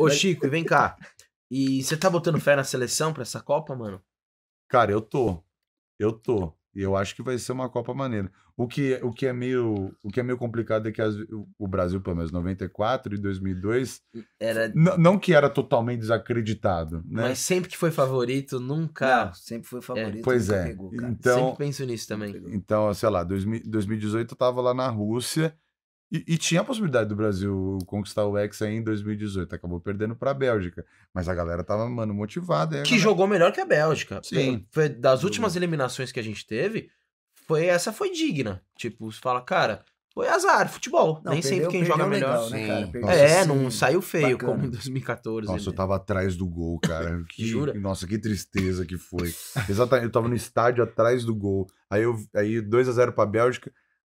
Ô, Chico, e vem cá. E você tá botando fé na seleção pra essa Copa, mano? Cara, eu tô. E eu acho que vai ser uma Copa maneira. O que é meio complicado é que o Brasil, pelo menos 94 e 2002, Era... não que era totalmente desacreditado, né? Mas sempre que foi favorito, nunca... Não, sempre foi favorito, Pois nunca é. pegou, cara. Então, Sempre penso nisso também. então, sei lá, 2018 eu tava lá na Rússia e tinha a possibilidade do Brasil conquistar o Hexa em 2018. Acabou perdendo pra Bélgica. Mas a galera tava, mano, motivada. Aí a Que galera- jogou melhor que a Bélgica. Sim. Foi das últimas eliminações que a gente teve, essa foi digna. Tipo, você fala, cara, foi azar, futebol. Não, Nem sempre quem joga melhor. legal, né, cara? Sim. Perdeu É, assim, não saiu feio bacana. como em 2014. Nossa, eu né? tava atrás do gol, cara. Jura? Nossa, que tristeza que foi. Exatamente, eu tava no estádio atrás do gol. Aí 2-0 pra Bélgica.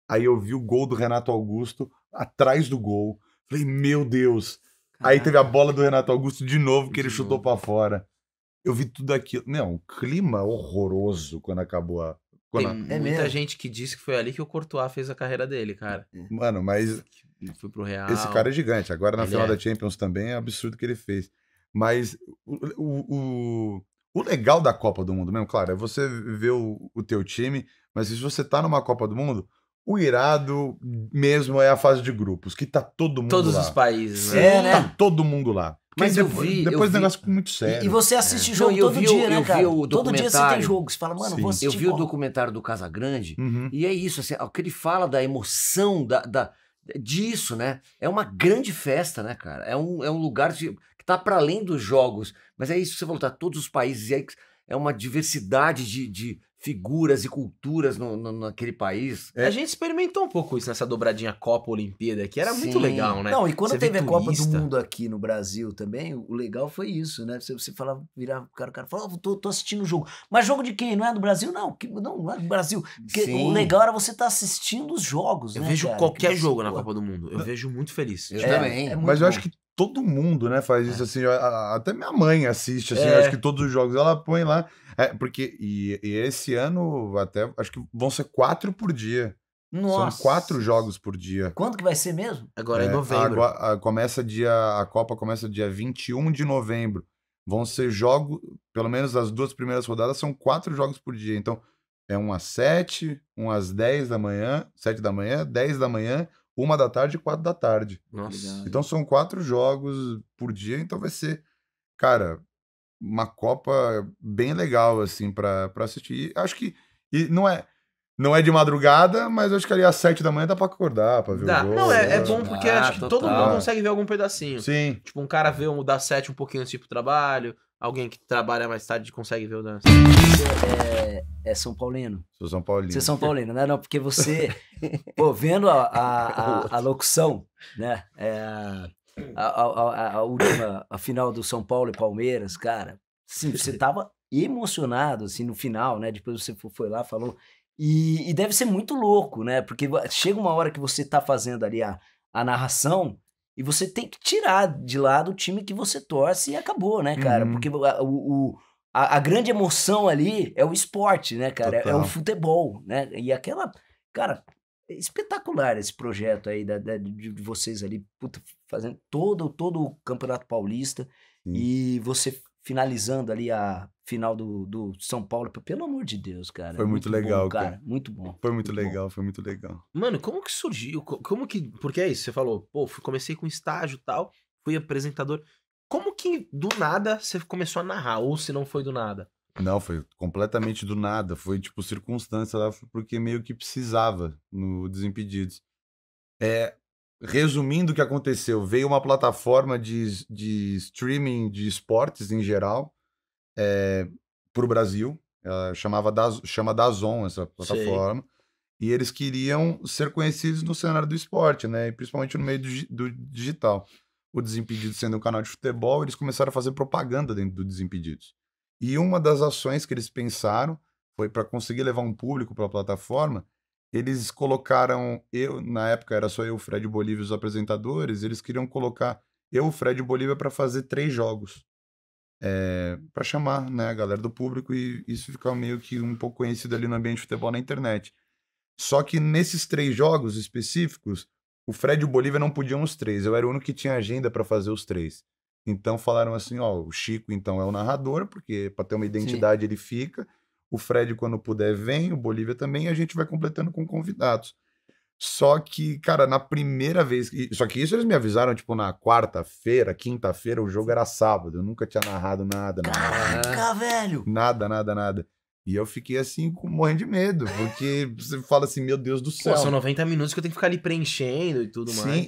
Aí eu vi o gol do Renato Augusto atrás do gol. Falei, meu Deus. Aí teve a bola do Renato Augusto de novo, que ele chutou pra fora. Eu vi tudo aquilo. Não, um clima horroroso quando acabou a. Tem quando a- muita mesmo? gente que disse que foi ali que o Courtois fez a carreira dele, cara. Mano, mas Ele foi pro Real. esse cara é gigante. Agora na Ele final é. da Champions também é absurdo o que ele fez. Mas o legal da Copa do Mundo mesmo, claro, é você ver o teu time, mas se você tá numa Copa do Mundo, o irado mesmo é a fase de grupos, que tá todo mundo Todos lá. os países, Sim, né? né? Tá todo mundo lá. Mas Porque eu vi- depois o vi- negócio ficou muito sério. E você assiste É. jogo Não, eu todo vi dia, o- né, eu vi cara? o Todo dia você tem documentário. jogo. Você fala, mano, Sim. vou Eu assistir vi o qual? documentário do Casagrande Uhum. e é isso, assim, o que ele fala da emoção disso, né? É uma grande festa, né, cara? É um lugar que tá para além dos jogos, mas é isso que você falou, tá todos os países, e aí é uma diversidade de figuras e culturas naquele país. É. A gente experimentou um pouco isso nessa dobradinha Copa-Olimpíada, que era muito Sim. legal, né? Não, e quando Você teve vê a Copa do turista. Mundo aqui no Brasil também, o legal foi isso, né? Você falava, virava o cara falava, tô assistindo o jogo. Mas jogo de quem? Não é do Brasil? Não, não é do Brasil. Porque Sim. o legal era você estar assistindo os jogos, Eu né, vejo cara? qualquer Que jogo você, na pô, Copa do Mundo. Eu vejo muito feliz. Eu Tipo, também. muito Mas eu bom. acho que todo mundo, né, faz isso assim. Até minha mãe assiste, assim. É. Eu acho que todos os jogos ela põe lá. Porque e esse ano até acho que vão ser 4 por dia. Nossa. São 4 jogos por dia. Quando que vai ser mesmo? Agora é em novembro. A Copa começa dia 21 de novembro. Vão ser jogos, pelo menos as 2 primeiras rodadas são 4 jogos por dia. Então é 1 às 7, 1 às 10 da manhã, 7 da manhã, 10 da manhã, 1 da tarde e 4 da tarde. Nossa. Legal. Então são 4 jogos por dia, então vai ser, cara, uma Copa bem legal, assim, pra assistir. E acho que não é de madrugada, mas acho que ali às 7 da manhã dá pra acordar, pra ver Dá. o jogo. Não, é né? bom porque Ah, acho que todo total. mundo consegue ver algum pedacinho. Sim. Tipo, um cara vê o da 7 um pouquinho antes de ir pro trabalho, alguém que trabalha mais tarde consegue ver o da... Você é São Paulino. Sou São Paulino. Você é São Paulino, né? Não, porque você, pô, vendo a locução, né? A última, a final do São Paulo e Palmeiras, cara, assim, você tava emocionado, assim, no final, né? Depois você foi lá, falou. E deve ser muito louco, né? Porque chega uma hora que você tá fazendo ali a narração e você tem que tirar de lado o time que você torce e acabou, né, cara? Uhum. Porque a grande emoção ali é o esporte, né, cara? É Total. o futebol, né? E aquela... Cara, é espetacular esse projeto aí de vocês ali, puta, fazendo todo o Campeonato Paulista. Sim. E você finalizando ali a final do São Paulo. Pelo amor de Deus, cara. Foi muito legal, bom, cara. Muito bom. Foi muito bom. legal, foi muito legal. Mano, como que surgiu? Como que... Porque é isso, você falou, pô, comecei com estágio e tal, fui apresentador. Como que do nada você começou a narrar? Ou se não foi do nada? Não, foi completamente do nada. Foi, tipo, circunstância lá, porque meio que precisava no Desimpedidos. Resumindo o que aconteceu, veio uma plataforma de streaming de esportes em geral para o Brasil. Ela chama DAZN, essa plataforma. E eles queriam ser conhecidos no cenário do esporte, né? E principalmente no meio do digital. O Desimpedidos sendo um canal de futebol, eles começaram a fazer propaganda dentro do Desimpedidos. E uma das ações que eles pensaram foi para conseguir levar um público para a plataforma. Eles colocaram, na época era só eu, o Fred Bolívia e os apresentadores, eles queriam colocar eu, o Fred Bolívia, para fazer 3 jogos. Para chamar, né, a galera do público e isso ficar meio que um pouco conhecido ali no ambiente de futebol na internet. Só que nesses 3 jogos específicos, o Fred e o Bolívia não podiam os 3. Eu era o único que tinha agenda para fazer os 3. Então falaram assim, ó, o Chico então é o narrador, porque para ter uma identidade ele fica, o Fred quando puder vem, o Bolívia também, e a gente vai completando com convidados. Só que, cara, na primeira vez, só que isso eles me avisaram, tipo, na quarta-feira, quinta-feira, o jogo era sábado, eu nunca tinha narrado nada. Caraca, velho! Nada. E eu fiquei assim, morrendo de medo, porque você fala assim, meu Deus do céu. Pô, são 90 minutos que eu tenho que ficar ali preenchendo e tudo mais. Sim,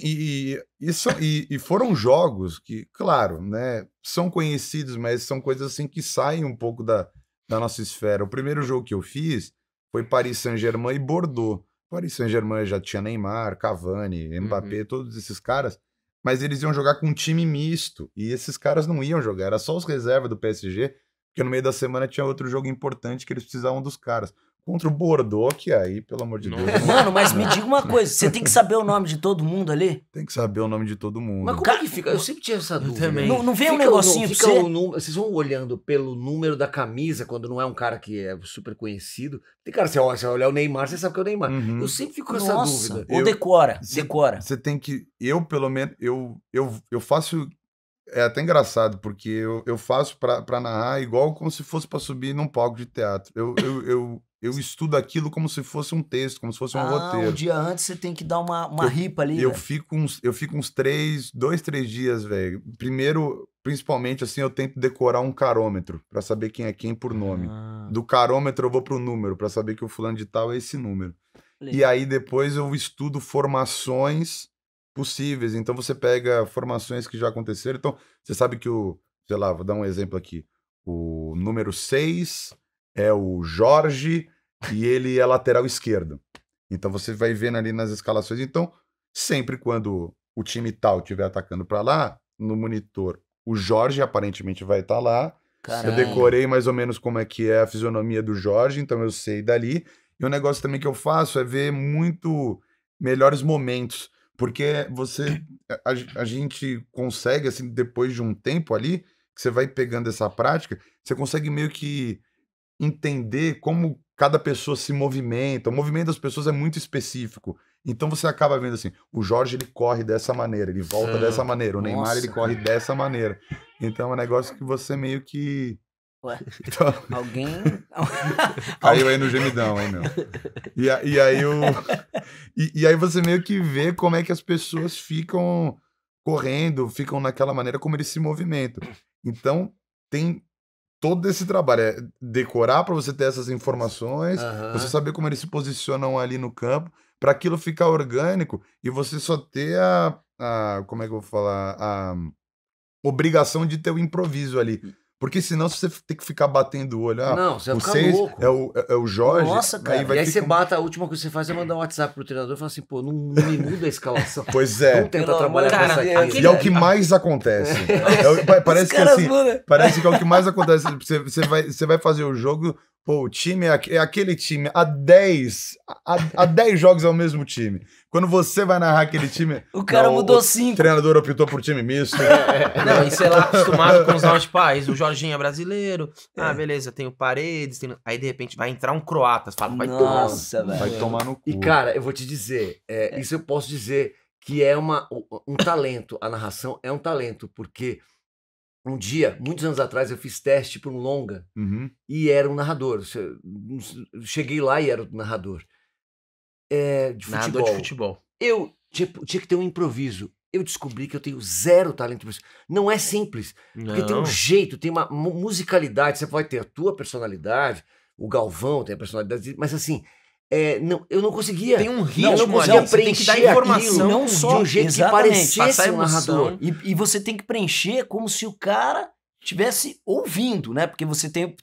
e foram jogos que, claro, né, são conhecidos, mas são coisas assim que saem um pouco da nossa esfera. O primeiro jogo que eu fiz foi Paris Saint-Germain e Bordeaux. Paris Saint-Germain já tinha Neymar, Cavani, Mbappé, todos esses caras, mas eles iam jogar com um time misto, e esses caras não iam jogar, era só os reservas do PSG, porque no meio da semana tinha outro jogo importante que eles precisavam dos caras. Contra o Bordeaux, que aí, pelo amor de Deus. Mano, mas me diga uma coisa, você tem que saber o nome de todo mundo ali? Tem que saber o nome de todo mundo. Mas como é que fica? Eu sempre tinha essa dúvida. também. Não vem um Fica negocinho pra fica você? o número, vocês vão olhando pelo número da camisa, quando não é um cara que é super conhecido. Tem cara, você olha o Neymar, você sabe que é o Neymar. Uhum. Eu sempre fico com essa Nossa, dúvida. ou decora. Você tem que. Eu, pelo menos, eu faço. É até engraçado, porque eu faço pra narrar igual como se fosse pra subir num palco de teatro. Eu estudo aquilo como se fosse um texto, como se fosse um roteiro. Um dia antes você tem que dar uma ripa ali, Eu velho. fico uns 2, 3 dias, velho. Primeiro, principalmente, assim, eu tento decorar um carômetro pra saber quem é quem por nome. Do carômetro eu vou pro número, pra saber que o fulano de tal é esse número. E aí depois eu estudo formações possíveis. Então você pega formações que já aconteceram. Então, você sabe que sei lá, vou dar um exemplo aqui. O número 6 é o Jorge e ele é lateral esquerdo. Então você vai vendo ali nas escalações. Então, sempre quando o time tal estiver atacando para lá, no monitor, o Jorge aparentemente vai estar lá. Caramba. Eu decorei mais ou menos como é que é a fisionomia do Jorge, então eu sei dali. E um negócio também que eu faço é ver muito melhores momentos. Porque a gente consegue, assim, depois de um tempo ali, que você vai pegando essa prática, você consegue meio que entender como cada pessoa se movimenta. O movimento das pessoas é muito específico. Então você acaba vendo assim, o Jorge ele corre dessa maneira, ele volta dessa maneira, o Neymar ele corre dessa maneira. Então é um negócio que você meio que... Ué, Então, alguém... caiu aí no gemidão, hein, meu? E aí você meio que vê como é que as pessoas ficam correndo, ficam naquela maneira como eles se movimentam. Então, tem todo esse trabalho, é decorar para você ter essas informações, você saber como eles se posicionam ali no campo, para aquilo ficar orgânico e você só ter como é que eu vou falar? A obrigação de ter o improviso ali. Porque senão você tem que ficar batendo o olho. Não, você vai o ficar 6 louco. é o Jorge. Nossa, cara. Aí vai E aí ter você que- bata, a última coisa que você faz é mandar um WhatsApp pro treinador e falar assim, pô, não me muda a escalação. Pois é. Vamos tentar Pelo trabalhar amor com de essa Deus. aqui. E é o que mais acontece. Parece Os que caras assim, mudam. parece que é o que mais acontece. Você vai fazer o jogo, pô, o time é aquele time. Há 10 jogos é o mesmo time. Quando você vai narrar aquele time. O cara não, mudou o 5. treinador optou por time misto. Não, e sei lá, acostumado com os nomes, tipo, o Jorginho é brasileiro. Ah, beleza, tem o Paredes. Aí de repente vai entrar um croata. Você fala, vai tomar. Nossa, velho. Vai tomar no cu. E, cara, eu vou te dizer, isso eu posso dizer que é um talento. A narração é um talento, porque um dia, muitos anos atrás, eu fiz teste para um longa Uhum. e era um narrador. Eu cheguei lá e era o narrador. De futebol. Narrador de futebol. Eu tinha que ter um improviso. Eu descobri que eu tenho zero talento para isso. Não é simples. Porque tem um jeito, tem uma musicalidade. Você pode ter a tua personalidade, o Galvão tem a personalidade dele, mas assim, eu não conseguia. Tem um eu ritmo não conseguia ali, você tem que dar preencher informação aquilo não de só, um jeito que exatamente, parecesse passar um emoção. narrador. E você tem que preencher como se o cara estivesse ouvindo, né? Porque você tem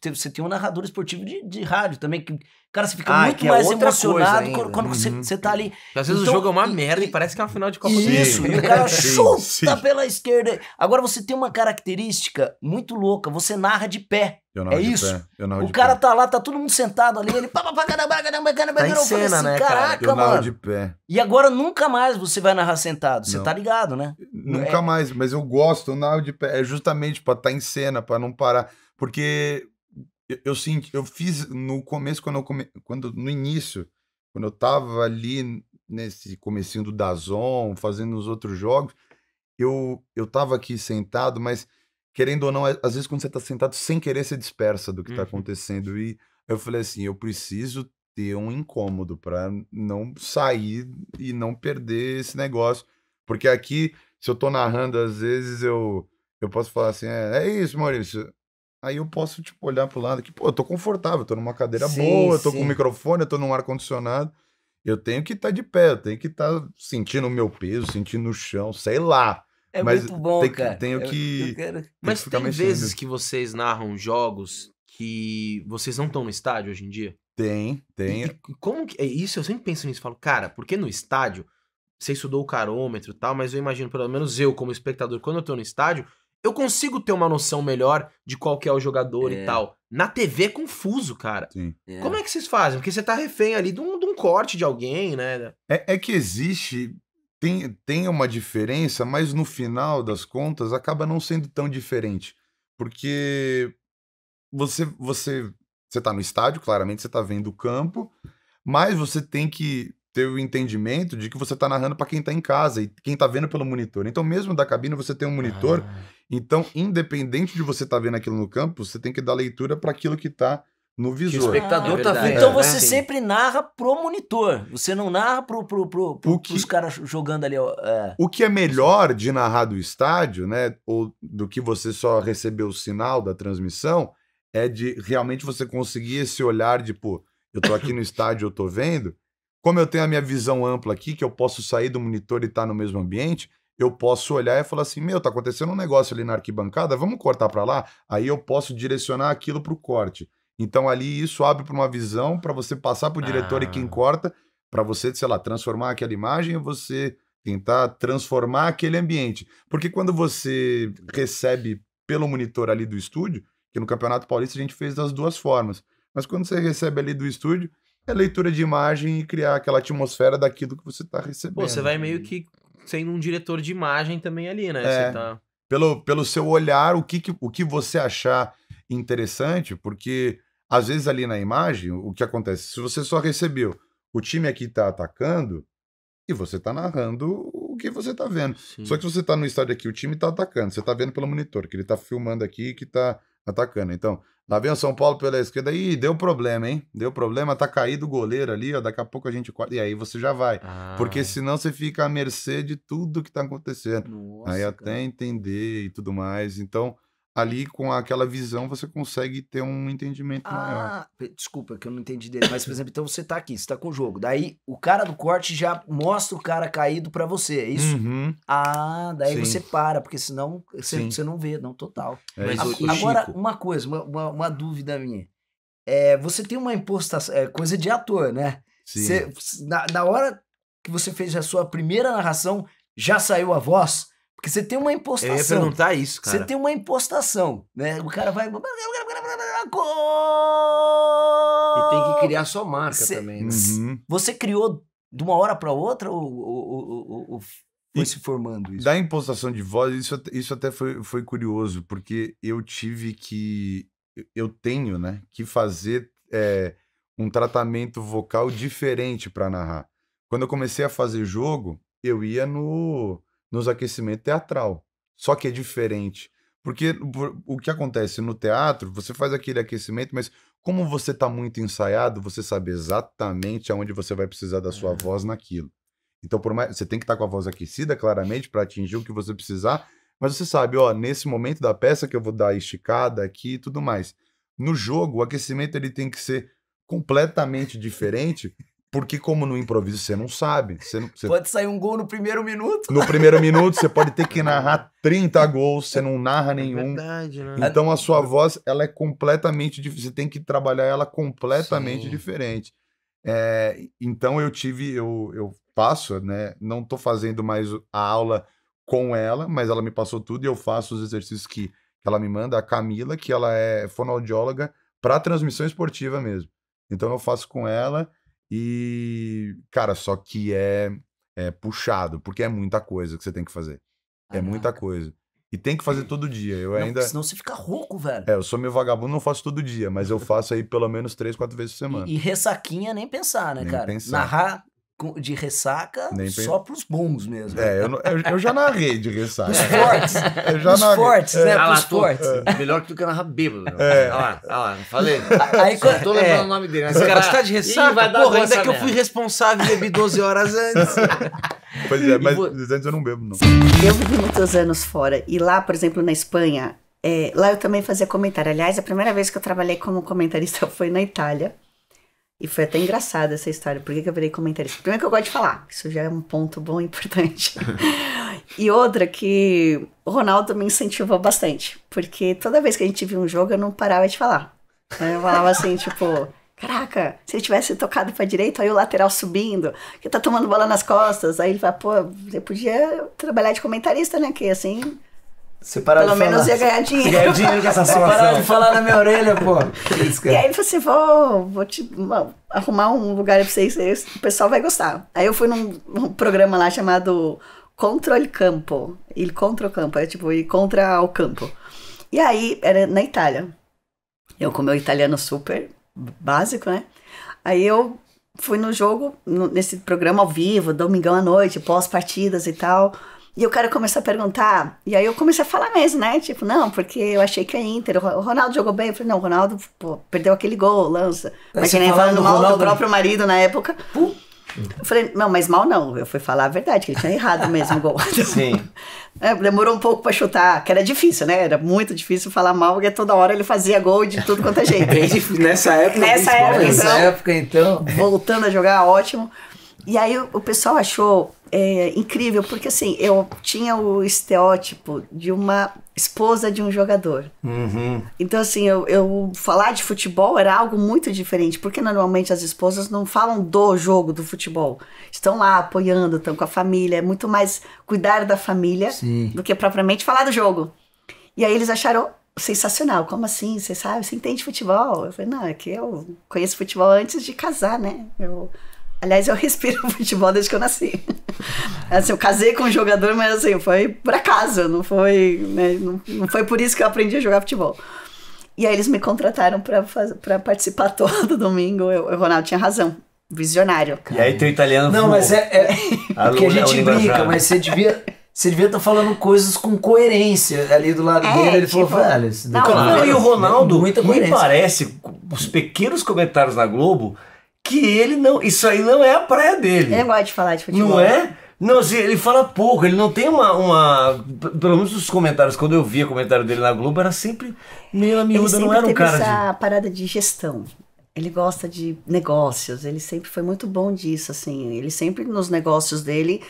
um narrador esportivo de rádio também, que, cara, você fica muito que é mais outra emocionado coisa ainda. quando Uhum. você tá ali. Porque às vezes Então, o jogo é uma merda e parece que é uma final de Copa do Mundo. Isso, Sim. e o cara Sim, chuta sim. pela esquerda. Agora você tem uma característica muito louca, você narra de pé. Eu narro É de isso. pé, eu narro O de cara pé. tá lá, tá todo mundo sentado ali, ele... Tá em cena, né, cara? Caraca, Eu narro mano. de pé. E agora nunca mais você vai narrar sentado, você Não. tá ligado, né? Nunca mais, mas eu gosto, eu narro de pé. É justamente pra estar em cena, pra não parar. Porque eu fiz no começo, no início, quando eu tava ali nesse comecinho do DAZN, fazendo os outros jogos, eu tava aqui sentado, mas querendo ou não, às vezes quando você tá sentado sem querer, você dispersa do que tá acontecendo. E eu falei assim, eu preciso ter um incômodo pra não sair e não perder esse negócio. Porque aqui, se eu tô narrando, às vezes eu posso falar assim, é isso, Maurício. Aí eu posso, tipo, olhar pro lado aqui, pô, eu tô confortável, eu tô numa cadeira Sim, boa, eu tô com sim. um microfone, eu tô num ar-condicionado. Eu tenho que estar de pé, eu tenho que estar sentindo o meu peso, sentindo o chão, sei lá. É Mas muito bom, cara. tenho Eu que, quero... tenho que Mas ficar tem mexendo. vezes que vocês narram jogos que vocês não estão no estádio hoje em dia? Tem. E como que. É isso, eu sempre penso nisso. Falo, cara, porque no estádio, você estudou o carômetro e tal, mas eu imagino, pelo menos eu, como espectador, quando eu tô no estádio, eu consigo ter uma noção melhor de qual que é o jogador e tal. Na TV é confuso, cara. Sim. Como é que vocês fazem? Porque você tá refém ali de um corte de alguém, né? É que existe, tem uma diferença, mas no final das contas acaba não sendo tão diferente. Porque você tá no estádio, claramente você tá vendo o campo, mas você tem que ter o entendimento de que você tá narrando para quem tá em casa e quem tá vendo pelo monitor. Então, mesmo da cabine, você tem um monitor. Então, independente de você tá vendo aquilo no campo, você tem que dar leitura para aquilo que tá no Que o visor. espectador tá verdade. vendo. Então né? você sempre narra pro monitor. Você não narra pros caras jogando ali. O que é melhor de narrar do estádio, né, ou do que você só receber o sinal da transmissão, é de realmente você conseguir esse olhar de, pô, eu tô aqui no estádio, eu tô vendo. Como eu tenho a minha visão ampla aqui, que eu posso sair do monitor e estar no mesmo ambiente, eu posso olhar e falar assim, meu, tá acontecendo um negócio ali na arquibancada, vamos cortar para lá? Aí eu posso direcionar aquilo pro corte. Então ali isso abre para uma visão para você passar pro diretor e quem corta, para você, sei lá, transformar aquela imagem e você tentar transformar aquele ambiente. Porque quando você recebe pelo monitor ali do estúdio, que no Campeonato Paulista a gente fez das duas formas, mas quando você recebe ali do estúdio, é leitura de imagem e criar aquela atmosfera daquilo que você está recebendo. Pô, você vai meio que sendo um diretor de imagem também ali, né? É. Você tá... Pelo seu olhar, o que você achar interessante, porque às vezes ali na imagem, o que acontece? Se você só recebeu, o time aqui tá atacando e você tá narrando o que você tá vendo. Sim. Só que se você tá no estádio aqui, o time tá atacando, você tá vendo pelo monitor, que ele tá filmando aqui que tá atacando. Então, lá vem o São Paulo pela esquerda, ih, deu problema, hein? Deu problema, tá caído o goleiro ali, ó, daqui a pouco a gente... E aí você já vai. Porque senão você fica à mercê de tudo que tá acontecendo. Nossa, Aí cara. até entender e tudo mais. Então, ali com aquela visão, você consegue ter um entendimento maior. Desculpa que eu não entendi dele, mas por exemplo, então você tá aqui, você tá com o jogo, daí o cara do corte já mostra o cara caído pra você, é isso? Uhum. Daí Sim. você para, porque senão Sim. você não vê, não, total. É Mas isso. o Agora, Chico. uma coisa, uma dúvida minha. Você tem uma impostação, coisa de ator, né? Sim. Na hora que você fez a sua primeira narração, já saiu a voz? Porque você tem uma Eu ia impostação. perguntar isso, cara. Você tem uma impostação, né? O cara vai... E tem que criar sua marca também, né? Uhum. Você criou de uma hora para outra ou foi se formando isso? Da impostação de voz, isso até foi curioso, porque eu tive que... Eu tenho, né, que fazer um tratamento vocal diferente para narrar. Quando eu comecei a fazer jogo, eu ia nos aquecimentos teatral. Só que é diferente. Porque o que acontece no teatro, você faz aquele aquecimento, mas como você está muito ensaiado, você sabe exatamente aonde você vai precisar da sua voz naquilo. Então, por mais, você tem que estar com a voz aquecida, claramente, para atingir o que você precisar, mas você sabe, ó, nesse momento da peça que eu vou dar esticada aqui e tudo mais. No jogo, o aquecimento ele tem que ser completamente diferente, porque como no improviso você não sabe. Pode sair um gol no primeiro minuto. No primeiro minuto você pode ter que narrar 30 gols, você não narra nenhum. Verdade, né? Então a sua voz, ela é completamente diferente, você tem que trabalhar ela completamente diferente. Então eu passo, né? Não tô fazendo mais a aula com ela, mas ela me passou tudo e eu faço os exercícios que ela me manda, a Camila, que ela é fonoaudióloga para transmissão esportiva mesmo. Então eu faço com ela e, cara, só que é puxado, porque é muita coisa que você tem que fazer. É muita coisa. E tem que fazer todo dia. Senão você fica rouco, velho. Eu sou meio vagabundo, não faço todo dia, mas eu faço aí pelo menos 3, 4 vezes por semana. E ressaquinha nem pensar, né, Nem cara? pensar. Narrar de ressaca Nem só pros bons mesmo. Eu já narrei de ressaca. Os fortes. Eu já Os narrei. fortes, né? Ah lá, Pros fortes. Melhor que tu que narrar bêbado. Olha lá, falei. Aí, Só tô lembrando o nome dele. Mas Esse cara vai- tá de Ih, ressaca? vai dar Porra, boa ainda essa que eu fui merda. responsável e bebi 12 horas antes. Pois é, mas vo- antes eu não bebo, não. Eu vivi muitos anos fora. E lá, por exemplo, na Espanha, lá eu também fazia comentário. Aliás, a primeira vez que eu trabalhei como comentarista foi na Itália. E foi até engraçada essa história. Por que eu virei comentarista? Primeiro que eu gosto de falar. Isso já é um ponto bom e importante. E outra que o Ronaldo me incentivou bastante. Porque toda vez que a gente via um jogo, eu não parava de falar. Eu falava assim, tipo... Caraca, se ele tivesse tocado pra direita, aí o lateral subindo, que tá tomando bola nas costas. Aí ele fala, pô, você podia trabalhar de comentarista, né? Que assim, Você parar pelo de falar. menos ia ganhar dinheiro. Ganhar dinheiro com essa parar de falar na minha orelha, pô. Isso, E cara. aí ele falou assim, vou arrumar um lugar pra vocês, o pessoal vai gostar. Aí eu fui num programa lá chamado Contra il Campo. Il Contra o Campo, é tipo, ir contra o campo. E aí, era na Itália. Eu com meu italiano super básico, né? Aí eu fui no jogo, nesse programa ao vivo, domingão à noite, pós-partidas e tal. E o cara começou a perguntar, e aí eu comecei a falar mesmo, né? Tipo, não, porque eu achei que a Inter, o Ronaldo jogou bem. Eu falei, não, o Ronaldo, pô, perdeu aquele gol, lança. Mas você que nem falando falando do mal do Ronaldo- próprio marido na época. Eu falei, não, mas mal não. Eu fui falar a verdade, que ele tinha errado mesmo o gol. Sim. Demorou um pouco pra chutar, que era difícil, né? Era muito difícil falar mal, porque toda hora ele fazia gol de tudo quanto é jeito. Nessa época. Nessa época, Nessa então, época, então. voltando a jogar, ótimo. E aí o pessoal achou incrível, porque assim, eu tinha o estereótipo de uma esposa de um jogador. Então assim, eu falar de futebol era algo muito diferente, porque normalmente as esposas não falam do jogo do futebol. Estão lá apoiando, estão com a família, é muito mais cuidar da família Sim. do que propriamente falar do jogo. E aí eles acharam sensacional. Como assim? Você sabe? Você entende futebol? Eu falei, não, é que eu conheço futebol antes de casar, né? Aliás, eu respiro futebol desde que eu nasci. Assim, eu casei com um jogador, mas assim, foi por acaso, não foi, né, não foi por isso que eu aprendi a jogar futebol. E aí eles me contrataram pra participar todo domingo. O Ronaldo tinha razão, visionário. E aí teu italiano Não, voou. mas porque a gente brinca, mas você devia estar falando coisas com coerência ali do lado dele. Ele falou, tipo, velho, isso daqui não, E o Ronaldo, muita me coerência. parece, os pequenos comentários na Globo, que ele não... Isso aí não é a praia dele. Ele não gosta de falar de futebol. Não é? Não, assim, ele fala pouco, ele não tem pelo menos os comentários, quando eu via comentário dele na Globo, era sempre meio a Ele miúda, sempre não era um teve cara essa parada de gestão. Ele gosta de negócios, ele sempre foi muito bom disso, assim. Ele sempre, nos negócios dele,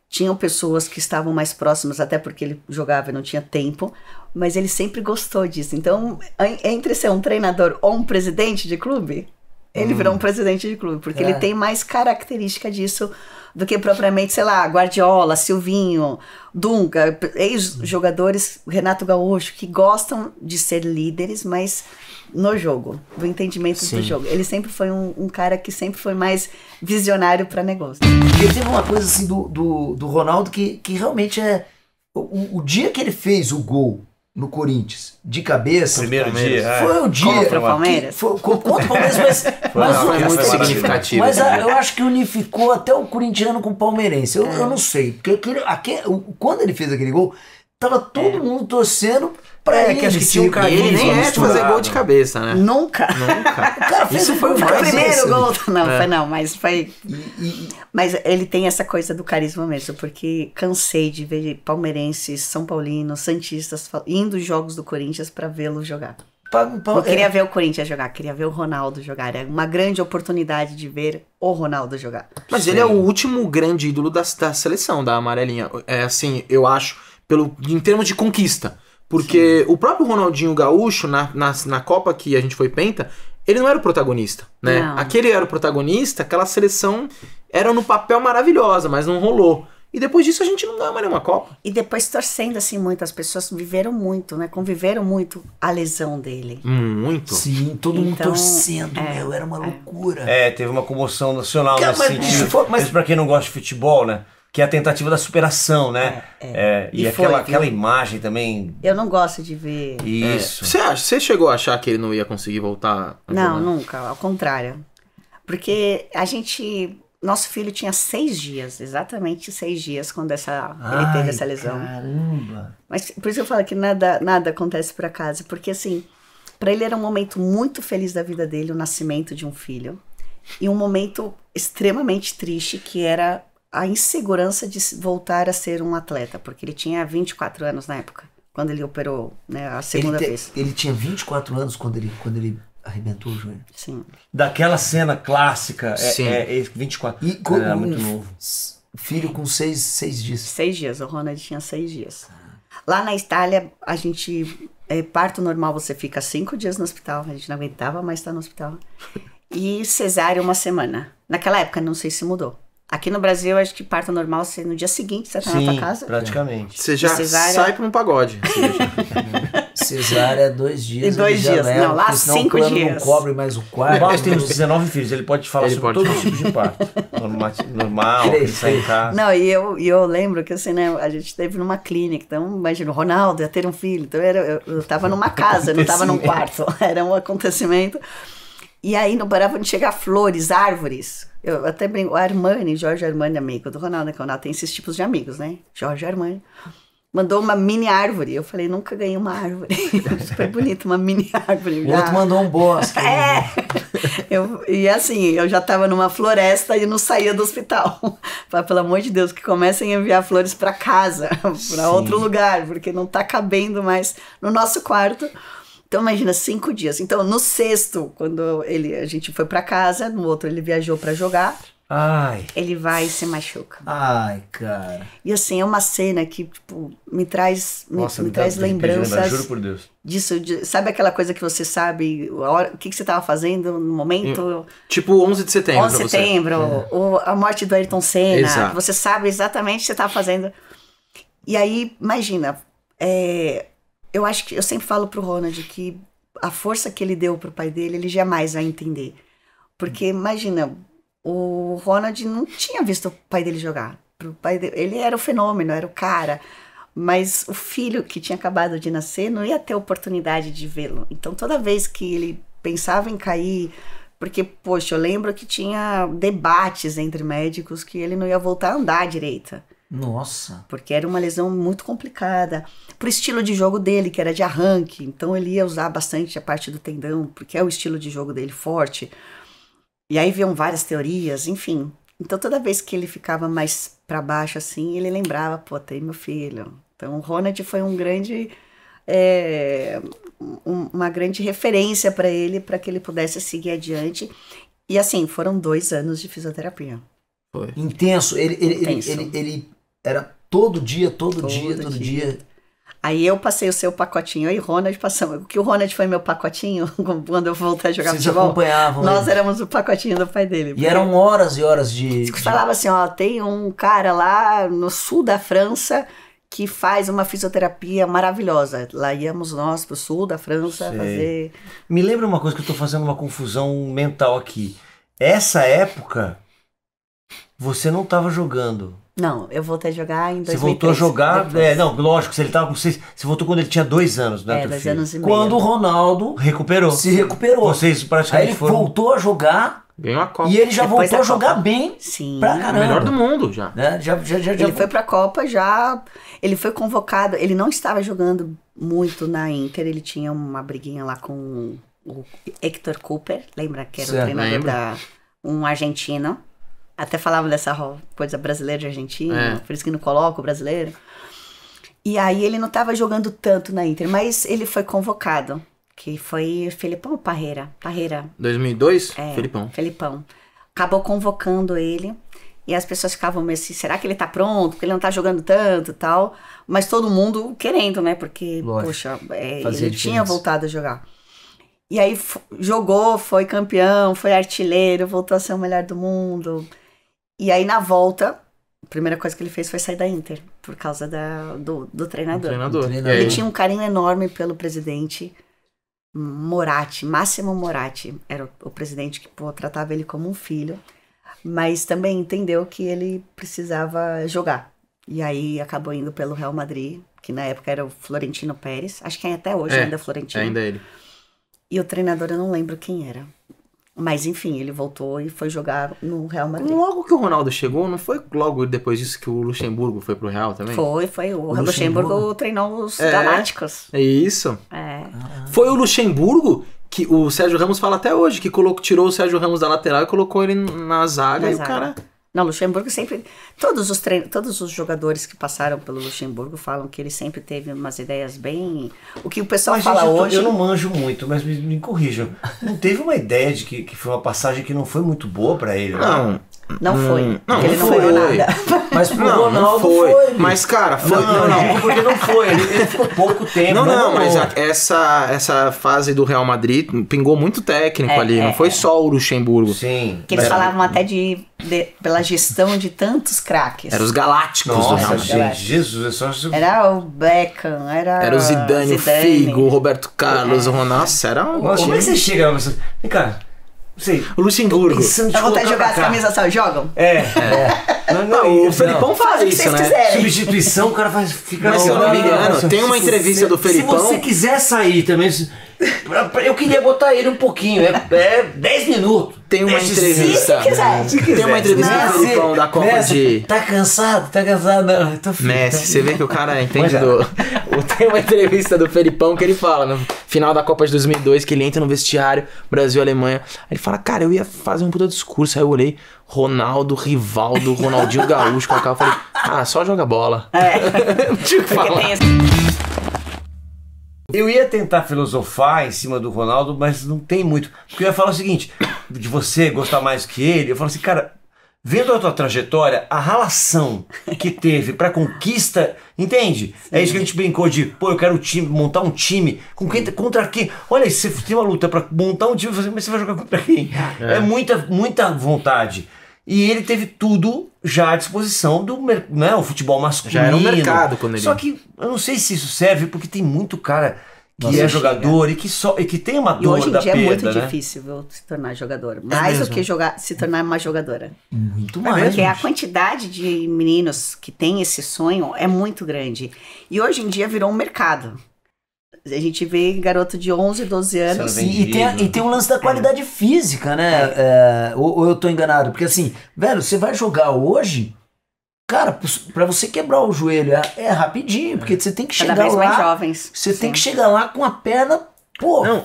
tinham pessoas que estavam mais próximas, até porque ele jogava e não tinha tempo, mas ele sempre gostou disso. Então, entre ser um treinador ou um presidente de clube, ele virou um presidente de clube, porque ele tem mais característica disso do que propriamente, sei lá, Guardiola, Silvinho, Dunga, ex-jogadores, Renato Gaúcho, que gostam de ser líderes, mas no jogo, do entendimento do jogo. Ele sempre foi um cara que sempre foi mais visionário para negócio. Porque teve uma coisa assim do Ronaldo que realmente é... O dia que ele fez o gol no Corinthians, de cabeça... Primeiro dia. Foi o dia... Contra o Palmeiras? Contra o Palmeiras, mas Foi muito foi significativo. Mas eu acho que unificou até o corintiano com o palmeirense. Eu não sei. Porque quando ele fez aquele gol, tava todo mundo torcendo pra ele. que acho que tinha um E carinho. ele nem é de misturado. fazer gol de cabeça, né? Nunca. Nunca. O cara fez Isso foi o Foi o mais primeiro isso. gol. Não, É. foi não, mas foi... Mas ele tem essa coisa do carisma mesmo, porque cansei de ver palmeirenses, são paulinos, santistas indo aos jogos do Corinthians pra vê-lo jogar. Eu queria ver o Corinthians jogar, queria ver o Ronaldo jogar. Era uma grande oportunidade de ver o Ronaldo jogar. Mas ele é o último grande ídolo da seleção, da amarelinha. É assim, eu acho, em termos de conquista. Porque o próprio Ronaldinho Gaúcho, na Copa que a gente foi penta, ele não era o protagonista, né? Não. Aquele era o protagonista, aquela seleção era no papel maravilhosa, mas não rolou. E depois disso a gente não ganha mais nenhuma Copa. E depois torcendo assim muito, as pessoas viveram muito, né? Conviveram muito a lesão dele. Muito. Sim, todo mundo Então, torcendo, meu, era uma loucura. Teve uma comoção nacional Cara, nesse mas, sentido. bicho, mas- Mesmo pra quem não gosta de futebol, né? Que é a tentativa da superação, né? E E foi, aquela viu? imagem também. Eu não gosto de ver... Isso. Você chegou a achar que ele não ia conseguir voltar? a Não, jogar? nunca, ao contrário. Porque a gente nosso filho tinha 6 dias, exatamente 6 dias, quando ele teve essa lesão. Caramba! Mas por isso que eu falo que nada acontece por acaso, porque assim, para ele era um momento muito feliz da vida dele, o nascimento de um filho, e um momento extremamente triste, que era a insegurança de voltar a ser um atleta, porque ele tinha 24 anos na época, quando ele operou, né, a segunda vez. Ele tinha 24 anos quando ele arrebentou o joelho. Sim. Daquela cena clássica, Sim. 24. E Ele era muito novo. Filho com 6 dias. 6 dias, o Ronald tinha 6 dias. Lá na Itália, a gente, parto normal, você fica 5 dias no hospital, a gente não aguentava mais estar no hospital. E cesárea 1 semana. Naquela época, não sei se mudou. Aqui no Brasil, acho que parto normal, no dia seguinte você tá na tua casa. Praticamente. Você já cesárea- sai pra um pagode. Cesárea 2 dias. Em 2 ele já dias. leva, Não, lá porque senão 5 o plano dias. não cobre mais o O quarto. Barros tem uns 19 filhos, ele pode falar Ele sobre pode todos os falar. tipos de parto. Normal, ele sai em casa. Não, e eu lembro que assim, né, a gente esteve numa clínica, então imagina, o Ronaldo ia ter um filho, então eu tava numa casa, eu não tava num quarto, era um acontecimento. E aí não parava de chegar flores, árvores. Eu até brinco, o Armani, Jorge Armani, amigo do Ronaldo, né, que o Ronaldo tem esses tipos de amigos, né? Jorge Armani. Mandou uma mini árvore. Eu falei, nunca ganhei uma árvore. Super bonito, uma mini árvore. O outro mandou um bosque. E assim, eu já tava numa floresta e não saía do hospital. Falei, pelo amor de Deus, que comecem a enviar flores para casa, para outro lugar, porque não tá cabendo mais no nosso quarto. Então imagina, 5 dias. Então no sexto, quando a gente foi para casa, no outro ele viajou para jogar. Ai. Ele vai e se machuca. Ai, cara. E assim, é uma cena que, tipo, me traz Nossa, traz me arrepio de lembrar, lembranças juro por Deus. disso. Sabe aquela coisa que você sabe o que você estava fazendo no momento? Tipo 11 de setembro 11 de pra você. setembro, a morte do Ayrton Senna. Exato. Você sabe exatamente o que você estava fazendo. E aí, imagina, eu acho que eu sempre falo pro Ronald que a força que ele deu pro pai dele, ele jamais vai entender. Porque, imagina, o Ronald não tinha visto o pai dele jogar. Pro pai dele, ele era o fenômeno, era o cara. Mas o filho que tinha acabado de nascer não ia ter oportunidade de vê-lo. Então, toda vez que ele pensava em cair... Porque, poxa, eu lembro que tinha debates entre médicos que ele não ia voltar a andar direita. Nossa. Porque era uma lesão muito complicada. Pro estilo de jogo dele, que era de arranque. Então, ele ia usar bastante a parte do tendão, porque é o estilo de jogo dele forte. E aí viam várias teorias, enfim. Então, toda vez que ele ficava mais para baixo, assim, ele lembrava, pô, tem meu filho. Então, o Ronald foi uma grande referência para ele que ele pudesse seguir adiante. E, assim, foram 2 anos de fisioterapia. Foi. Intenso. Intenso. Ele era todo dia, todo dia. Aí eu passei o seu pacotinho, eu e o Ronald passamos. Que o Ronald foi meu pacotinho quando eu voltei a jogar Vocês futebol. acompanhavam Nós ele. éramos o pacotinho do pai dele. E eram horas e horas de... Falava assim, ó, tem um cara lá no sul da França que faz uma fisioterapia maravilhosa. Lá íamos nós pro sul da França Sei. fazer... Me lembra uma coisa que eu tô fazendo uma confusão mental aqui. Essa época, você não tava jogando. Não, eu voltei a jogar em 2003. Você voltou a jogar... depois. não, lógico, se ele tava com 6... Você voltou quando ele tinha 2 anos, né? teu 2 filho? anos e meio. Quando o Ronaldo Recuperou. se recuperou. Vocês Aí praticamente ele foram... voltou a jogar Ganhou a Copa. e ele já Depois voltou a da jogar Copa. bem Sim. pra O caramba. melhor do mundo já. Né? Já Ele foi pra Copa já... Ele foi convocado... Ele não estava jogando muito na Inter. Ele tinha uma briguinha lá com o Hector Cooper. Lembra que era o Certo, treinador lembro. um argentino. Até falava dessa coisa brasileira de Argentina. É. Por isso que não coloca o brasileiro. E aí ele não estava jogando tanto na Inter. Mas ele foi convocado. Que foi Felipão ou Parreira? 2002, É, Felipão. Felipão. Acabou convocando ele. E as pessoas ficavam meio assim, será que ele tá pronto? Porque ele não tá jogando tanto e tal. Mas todo mundo querendo, né? Porque, Lógico. poxa, Fazia ele tinha diferença. voltado a jogar. E aí jogou, foi campeão, foi artilheiro, voltou a ser o melhor do mundo. E aí na volta, a primeira coisa que ele fez foi sair da Inter. Por causa do treinador. Treinador. Treinador. E aí? Ele tinha um carinho enorme pelo presidente Moratti, Massimo Moratti. Era o presidente que tratava ele como um filho. Mas também entendeu que ele precisava jogar. E aí acabou indo pelo Real Madrid, que na época era o Florentino Pérez. Acho que até hoje ainda é Florentino. Ainda ele. E o treinador eu não lembro quem era. Mas enfim, ele voltou e foi jogar no Real Madrid. Logo que o Ronaldo chegou, não foi logo depois disso que o Luxemburgo foi pro Real também? Foi. O Luxemburgo treinou os Galácticos. É isso. É. Foi o Luxemburgo que o Sérgio Ramos fala até hoje, que tirou o Sérgio Ramos da lateral e colocou ele na zaga. O cara... Não, Luxemburgo sempre... Todos os jogadores que passaram pelo Luxemburgo falam que ele sempre teve umas ideias bem... O que o pessoal fala hoje... Eu não manjo muito, mas me corrijam. Não teve uma ideia de que foi uma passagem que não foi muito boa pra ele? Não foi. Não, ele não não ganhou foi. nada. Mas pro Não Ronaldo foi. foi. Mas, cara, foi. Não, porque não foi. Ele ficou pouco tempo. Não, mas essa fase do Real Madrid pingou muito técnico ali. Não foi só o Luxemburgo. Sim. Que eles falavam até pela gestão de tantos craques. Eram os Galácticos do Real Nossa, Madrid. gente, Jesus, é só... Era o Beckham, era o Zidane, o Figo, o Roberto Carlos, o Ronaldo. Nossa, era um... Como é que você chega... Vem cá. Sei. O Luxemburgo. Dá vontade de jogar as camisas, sabe? Jogam? O Felipão faz isso, né? Substituição, o cara fica... Mas se eu não me engano, tem uma entrevista do Felipão... Se você quiser sair também... Eu queria botar ele um pouquinho, 10 minutos. Tem uma entrevista. Tem uma entrevista do Felipão da Copa de... Tá cansado? Não, tô filho. Messi, você vê que o cara entende Tem uma entrevista do Felipão que ele fala, no final da Copa de 2002, que ele entra no vestiário, Brasil e Alemanha. Aí ele fala, cara, eu ia fazer um puta discurso. Aí eu olhei, Ronaldo, Rivaldo, Ronaldinho Gaúcho, eu falei, só joga bola. Não tinha o que falar. Eu ia tentar filosofar em cima do Ronaldo, mas não tem muito. Porque eu ia falar o seguinte, de você gostar mais que ele, eu falo assim, cara, vendo a tua trajetória, a relação que teve pra conquista, entende? Sim. É isso que a gente brincou de, eu quero montar um time, contra quem? Olha, se você tem uma luta pra montar um time, mas você vai jogar contra quem? É muita vontade. E ele teve tudo já à disposição do o futebol masculino. Já era um mercado quando ele... Só que eu não sei se isso serve, porque tem muito cara que é jogador e que tem uma dor da perda. E hoje em dia é muito difícil se tornar jogador. Mais do que se tornar uma jogadora. Muito mais. Porque a quantidade de meninos que tem esse sonho é muito grande. E hoje em dia virou um mercado. A gente vê garoto de 11, 12 anos. E tem um lance da qualidade física, né? Ou eu tô enganado? Porque assim, velho, você vai jogar hoje, cara, pra você quebrar o joelho é rapidinho, porque você tem que chegar lá. Mais jovens. Você tem que chegar lá com a perna,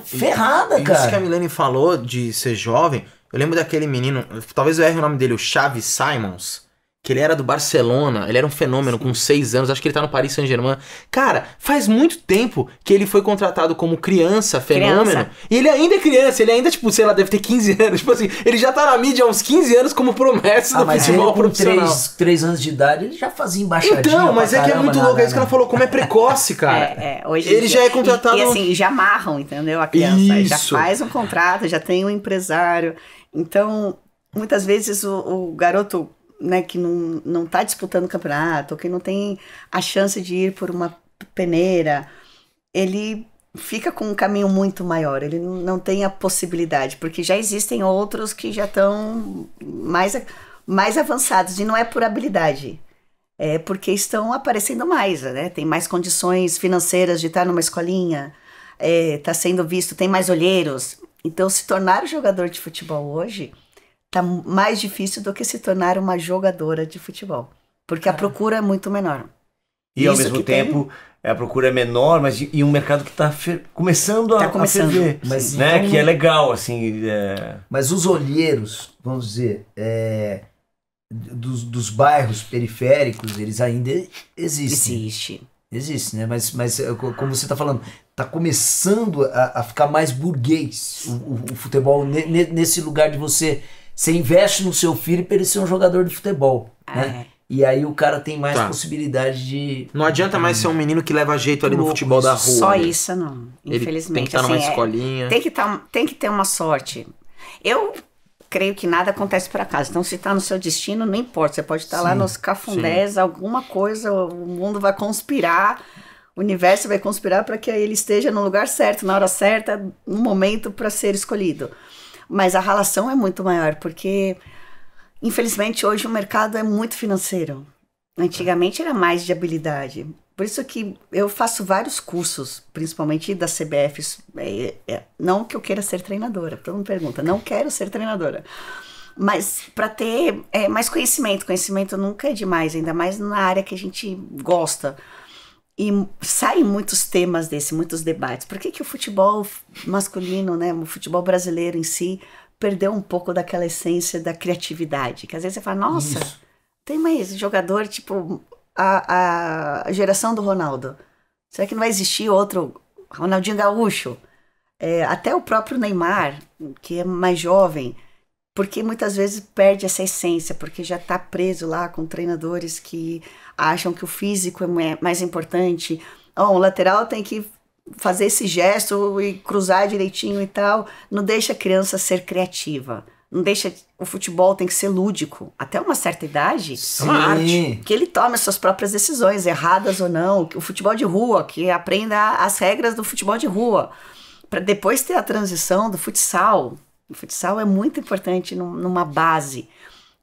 ferrada, cara. Isso que a Milene falou de ser jovem, eu lembro daquele menino, talvez eu erre o nome dele, o Xavi Simons. Que ele era do Barcelona, ele era um fenômeno com 6 anos, acho que ele tá no Paris Saint-Germain. Cara, faz muito tempo que ele foi contratado como fenômeno. E ele ainda é criança, ele ainda, sei lá, deve ter 15 anos. Tipo assim, ele já tá na mídia há uns 15 anos como promessa do futebol profissional. Com 3 anos de idade, ele já fazia embaixadinha. Então, mas é que é muito louco, é isso que ela falou, como é precoce, cara. Hoje ele já é contratado... E assim, já amarram, entendeu? A criança. Isso. Já faz um contrato, já tem um empresário. Então, muitas vezes o garoto... Né, que não tá disputando o campeonato, ou que não tem a chance de ir por uma peneira, ele fica com um caminho muito maior, ele não tem a possibilidade, porque já existem outros que já estão mais avançados, e não é por habilidade, é porque estão aparecendo mais, né? Tem mais condições financeiras de estar numa escolinha, tá sendo visto, tem mais olheiros, então se tornar jogador de futebol hoje... tá mais difícil do que se tornar uma jogadora de futebol. Porque a procura é muito menor. E ao mesmo tempo, a procura é menor, mas e um mercado que está começando a ferver. Mas, né? Então, que é legal, assim. Mas os olheiros, vamos dizer, dos bairros periféricos, eles ainda existem. Existe, né? Mas como você está falando, está começando a ficar mais burguês o futebol nesse lugar de você investe no seu filho para ele ser um jogador de futebol, né? E aí o cara tem mais possibilidade de... Não adianta mais ser um menino que leva jeito ali no futebol da rua. Só isso não, infelizmente. Ele tem que estar numa escolinha. Tem que ter uma sorte. Eu creio que nada acontece por acaso. Então, se está no seu destino, não importa. Você pode estar lá nos cafundés, alguma coisa, o mundo vai conspirar, o universo vai conspirar para que ele esteja no lugar certo, na hora certa, no momento para ser escolhido. Mas a relação é muito maior, porque, infelizmente, hoje o mercado é muito financeiro. Antigamente era mais de habilidade. Por isso que eu faço vários cursos, principalmente da CBF. Não que eu queira ser treinadora, todo mundo pergunta, não quero ser treinadora. Mas para ter mais conhecimento. Conhecimento nunca é demais, ainda mais na área que a gente gosta. E saem muitos temas muitos debates. Por que o futebol masculino, né, o futebol brasileiro em si, perdeu um pouco daquela essência da criatividade? Que às vezes você fala, nossa, tem mais jogador, tipo, a geração do Ronaldo. Será que não vai existir outro Ronaldinho Gaúcho? Até o próprio Neymar, que é mais jovem, porque muitas vezes perde essa essência, porque já está preso lá com treinadores que acham que o físico é mais importante. O lateral tem que fazer esse gesto e cruzar direitinho e tal. Não deixa a criança ser criativa. Não deixa... O futebol tem que ser lúdico. Até uma certa idade, Sim. é uma arte. Que ele tome as suas próprias decisões, erradas ou não. O futebol de rua, que aprenda as regras do futebol de rua. Para depois ter a transição do futsal. O futsal é muito importante numa base.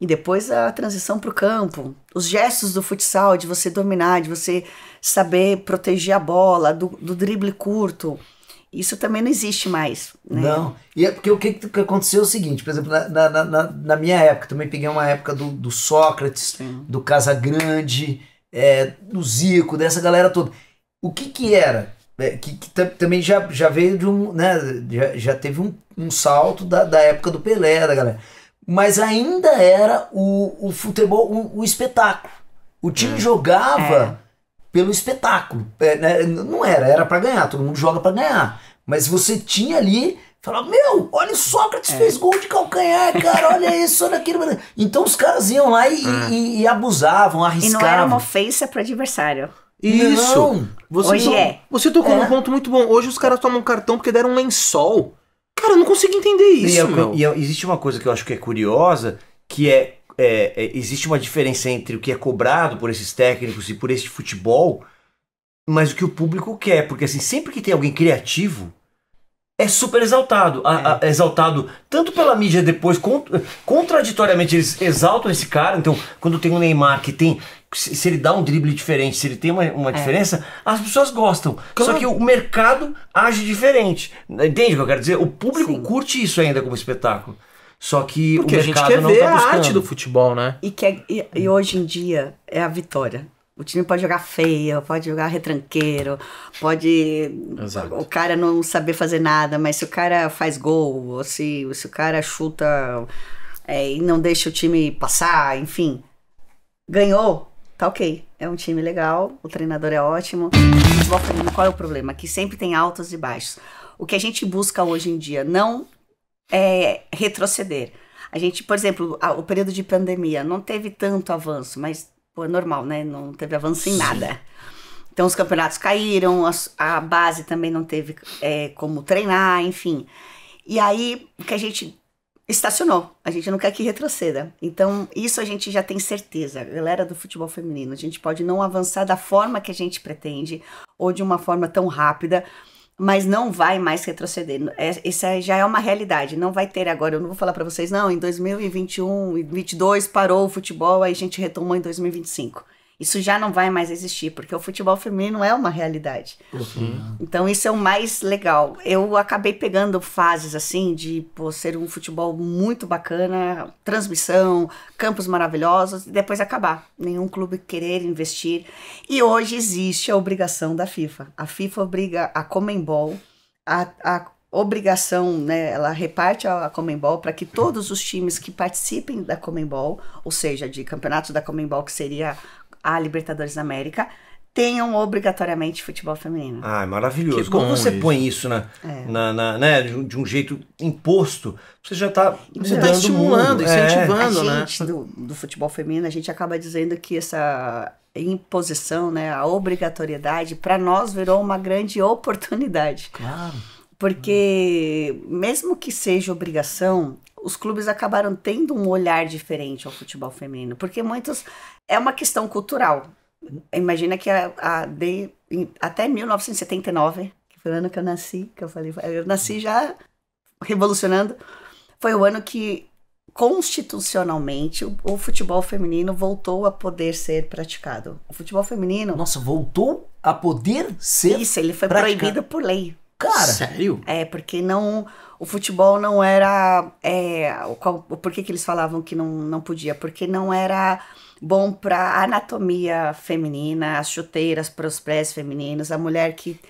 E depois a transição para o campo. Os gestos do futsal, de você dominar, de você saber proteger a bola, do drible curto. Isso também não existe mais. Né? Não. E é porque o que aconteceu é o seguinte, por exemplo, na minha época, também peguei uma época do Sócrates, Sim. do Casagrande, do Zico, dessa galera toda. O que era? Que também já veio de um, né, já teve um salto da época do Pelé, da galera. Mas ainda era o futebol, o espetáculo. O time jogava pelo espetáculo. Né? Não era pra ganhar, todo mundo joga pra ganhar. Mas você tinha ali, falava, meu, olha o Sócrates fez gol de calcanhar, cara, olha isso, olha aquilo. Então os caras iam lá e abusavam, arriscavam. E não era uma ofensa pro adversário. Isso. Não. Você tocou num ponto muito bom. Hoje os caras tomam cartão porque deram um lençol. Cara, eu não consigo entender isso, meu. E existe uma coisa que eu acho que é curiosa, que existe uma diferença entre o que é cobrado por esses técnicos e por esse futebol, mas o que o público quer. Porque assim, sempre que tem alguém criativo, é super exaltado. Exaltado tanto pela mídia depois, contraditoriamente eles exaltam esse cara. Então, quando tem o Neymar que tem... Se ele dá um drible diferente, se ele tem uma diferença, as pessoas gostam. Claro. Só que o mercado age diferente. Entende o que eu quero dizer? O público Sim. curte isso ainda como espetáculo. Só que Porque o a gente mercado quer não ver tá a buscando. arte do futebol, né? E hoje em dia é a vitória. O time pode jogar feio, pode jogar retranqueiro, pode Exato. o cara não saber fazer nada, mas se o cara faz gol, ou se o cara chuta e não deixa o time passar, enfim, ganhou, tá ok. É um time legal, o treinador é ótimo. Futebol feminino, qual é o problema? Que sempre tem altos e baixos. O que a gente busca hoje em dia não é retroceder. A gente, por exemplo, o período de pandemia não teve tanto avanço, mas é normal, né? Não teve avanço em nada. Então os campeonatos caíram, a base também não teve como treinar, enfim. E aí o que a gente estacionou, a gente não quer que retroceda. Então isso a gente já tem certeza, a galera do futebol feminino, a gente pode não avançar da forma que a gente pretende, ou de uma forma tão rápida, mas não vai mais retroceder. Essa já é uma realidade. Não vai ter agora. Eu não vou falar para vocês, não, em 2021 e 2022 parou o futebol, aí a gente retomou em 2025. Isso já não vai mais existir, porque o futebol feminino é uma realidade. Então isso é o mais legal. Eu acabei pegando fases assim de ser um futebol muito bacana, transmissão, campos maravilhosos, e depois acabar. Nenhum clube querer investir. E hoje existe a obrigação da FIFA. A FIFA obriga a Conmebol, a obrigação, né, ela reparte a Conmebol para que todos os times que participem da Conmebol, ou seja, de campeonatos da Conmebol, que seria a Libertadores da América, tenham obrigatoriamente futebol feminino. Ah, é maravilhoso. Que Quando bom você isso. põe isso né, de um jeito imposto, você já está Você tá estimulando, incentivando, A né? gente do futebol feminino, a gente acaba dizendo que essa imposição, né, a obrigatoriedade, para nós virou uma grande oportunidade. Claro. Porque mesmo que seja obrigação, os clubes acabaram tendo um olhar diferente ao futebol feminino, porque muitos... É uma questão cultural. Imagina que até 1979, que foi o ano que eu nasci, que eu nasci já revolucionando, foi o ano que constitucionalmente, o futebol feminino voltou a poder ser praticado. O futebol feminino... Nossa, voltou a poder ser Isso, ele foi praticado. proibido por lei. Cara, Sério? Porque não... O futebol não era... por que eles falavam que não podia? Porque não era bom para a anatomia feminina, as chuteiras para os pés femininos, a mulher que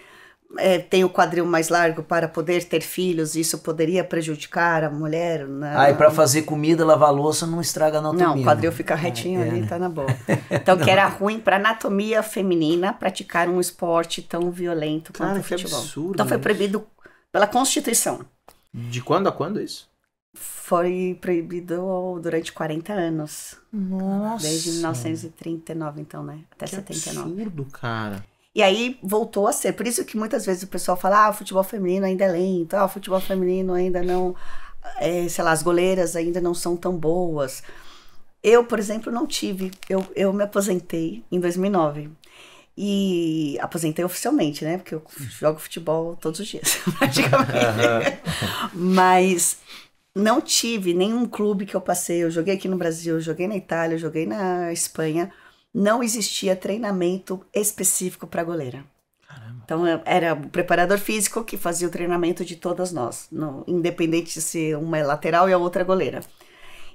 tem o quadril mais largo para poder ter filhos, isso poderia prejudicar a mulher. Aí para fazer comida, lavar louça, não estraga a anatomia. Não, o quadril fica retinho ali, tá na boa. Então, que era ruim para anatomia feminina praticar um esporte tão violento quanto o futebol. Absurdo, Então foi isso. proibido pela Constituição. De quando a quando isso? Foi proibido durante 40 anos. Nossa. Desde 1939, então, né? Até Que 79. absurdo, cara. E aí voltou a ser. Por isso que muitas vezes o pessoal fala, o futebol feminino ainda é lento, o futebol feminino ainda não... sei lá, as goleiras ainda não são tão boas. Eu, por exemplo, não tive. Eu me aposentei em 2009. E aposentei oficialmente, né? Porque eu jogo futebol todos os dias, praticamente. Mas não tive nenhum clube que eu passei. Eu joguei aqui no Brasil, eu joguei na Itália, eu joguei na Espanha. Não existia treinamento específico para goleira. Caramba. Então era o preparador físico que fazia o treinamento de todas nós, independente de ser uma é lateral e a outra é goleira.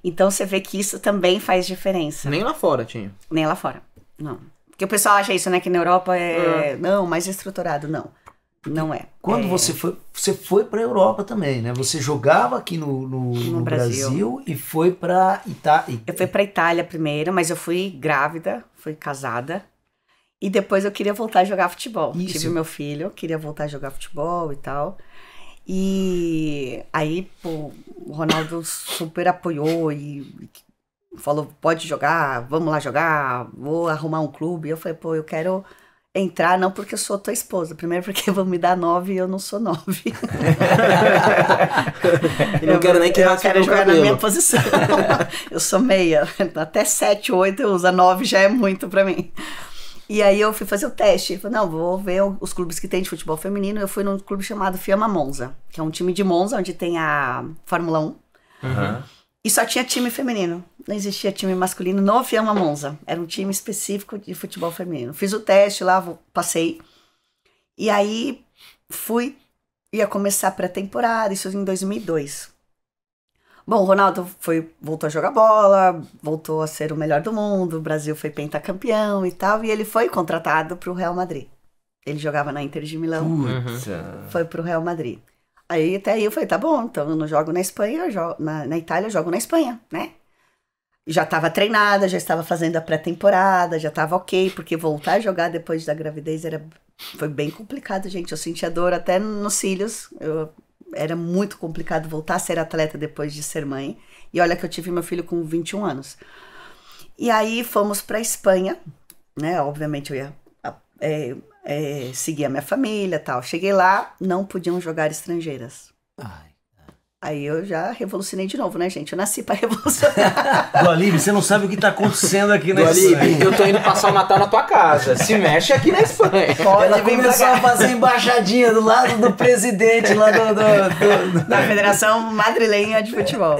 Então você vê que isso também faz diferença. Nem lá fora tinha. Nem lá fora, não. Porque o pessoal acha isso, né? Que na Europa não, mais estruturado. Não, não é. Quando você foi pra Europa também, né? Você jogava aqui no Brasil e foi pra Itália. Eu fui pra Itália primeiro, mas eu fui grávida, fui casada. E depois eu queria voltar a jogar futebol. Isso. Tive meu filho, queria voltar a jogar futebol e tal. E aí, pô, o Ronaldo super apoiou e falou, pode jogar, vamos lá jogar, vou arrumar um clube. Eu falei, pô, eu quero entrar, não porque eu sou tua esposa, primeiro porque vão me dar 9 e eu não sou 9. Eu não quero nem que eu quero jogar na minha posição. Eu sou meia, até 7, 8 eu uso, 9 já é muito pra mim. E aí eu fui fazer o teste, ele falou, não, vou ver os clubes que tem de futebol feminino. Eu fui num clube chamado Fiamma Monza, que é um time de Monza, onde tem a Fórmula 1. Uhum. E só tinha time feminino. Não existia time masculino no Fiamma Monza. Era um time específico de futebol feminino. Fiz o teste lá, passei. E aí ia começar a pré-temporada, isso em 2002. Bom, o Ronaldo voltou a jogar bola, voltou a ser o melhor do mundo, o Brasil foi pentacampeão e tal, e ele foi contratado para o Real Madrid. Ele jogava na Inter de Milão, foi para o Real Madrid. Aí até aí eu falei, tá bom, então eu não jogo na Espanha, na Itália eu jogo na Espanha, né? Já estava treinada, já estava fazendo a pré-temporada, já estava ok, porque voltar a jogar depois da gravidez foi bem complicado, gente. Eu sentia dor até nos cílios, era muito complicado voltar a ser atleta depois de ser mãe. E olha que eu tive meu filho com 21 anos. E aí fomos para Espanha, né? Obviamente eu ia seguir a minha família e tal. Cheguei lá, não podiam jogar estrangeiras. Aí eu já revolucionei de novo, né, gente? Eu nasci pra revolucionar. Do Alibe, você não sabe o que tá acontecendo aqui na Do Espanha. Alibe, eu tô indo passar o Natal na tua casa. Se mexe aqui na Espanha. Ela começou a fazer embaixadinha do lado do presidente lá da Federação Madrilenha de Futebol.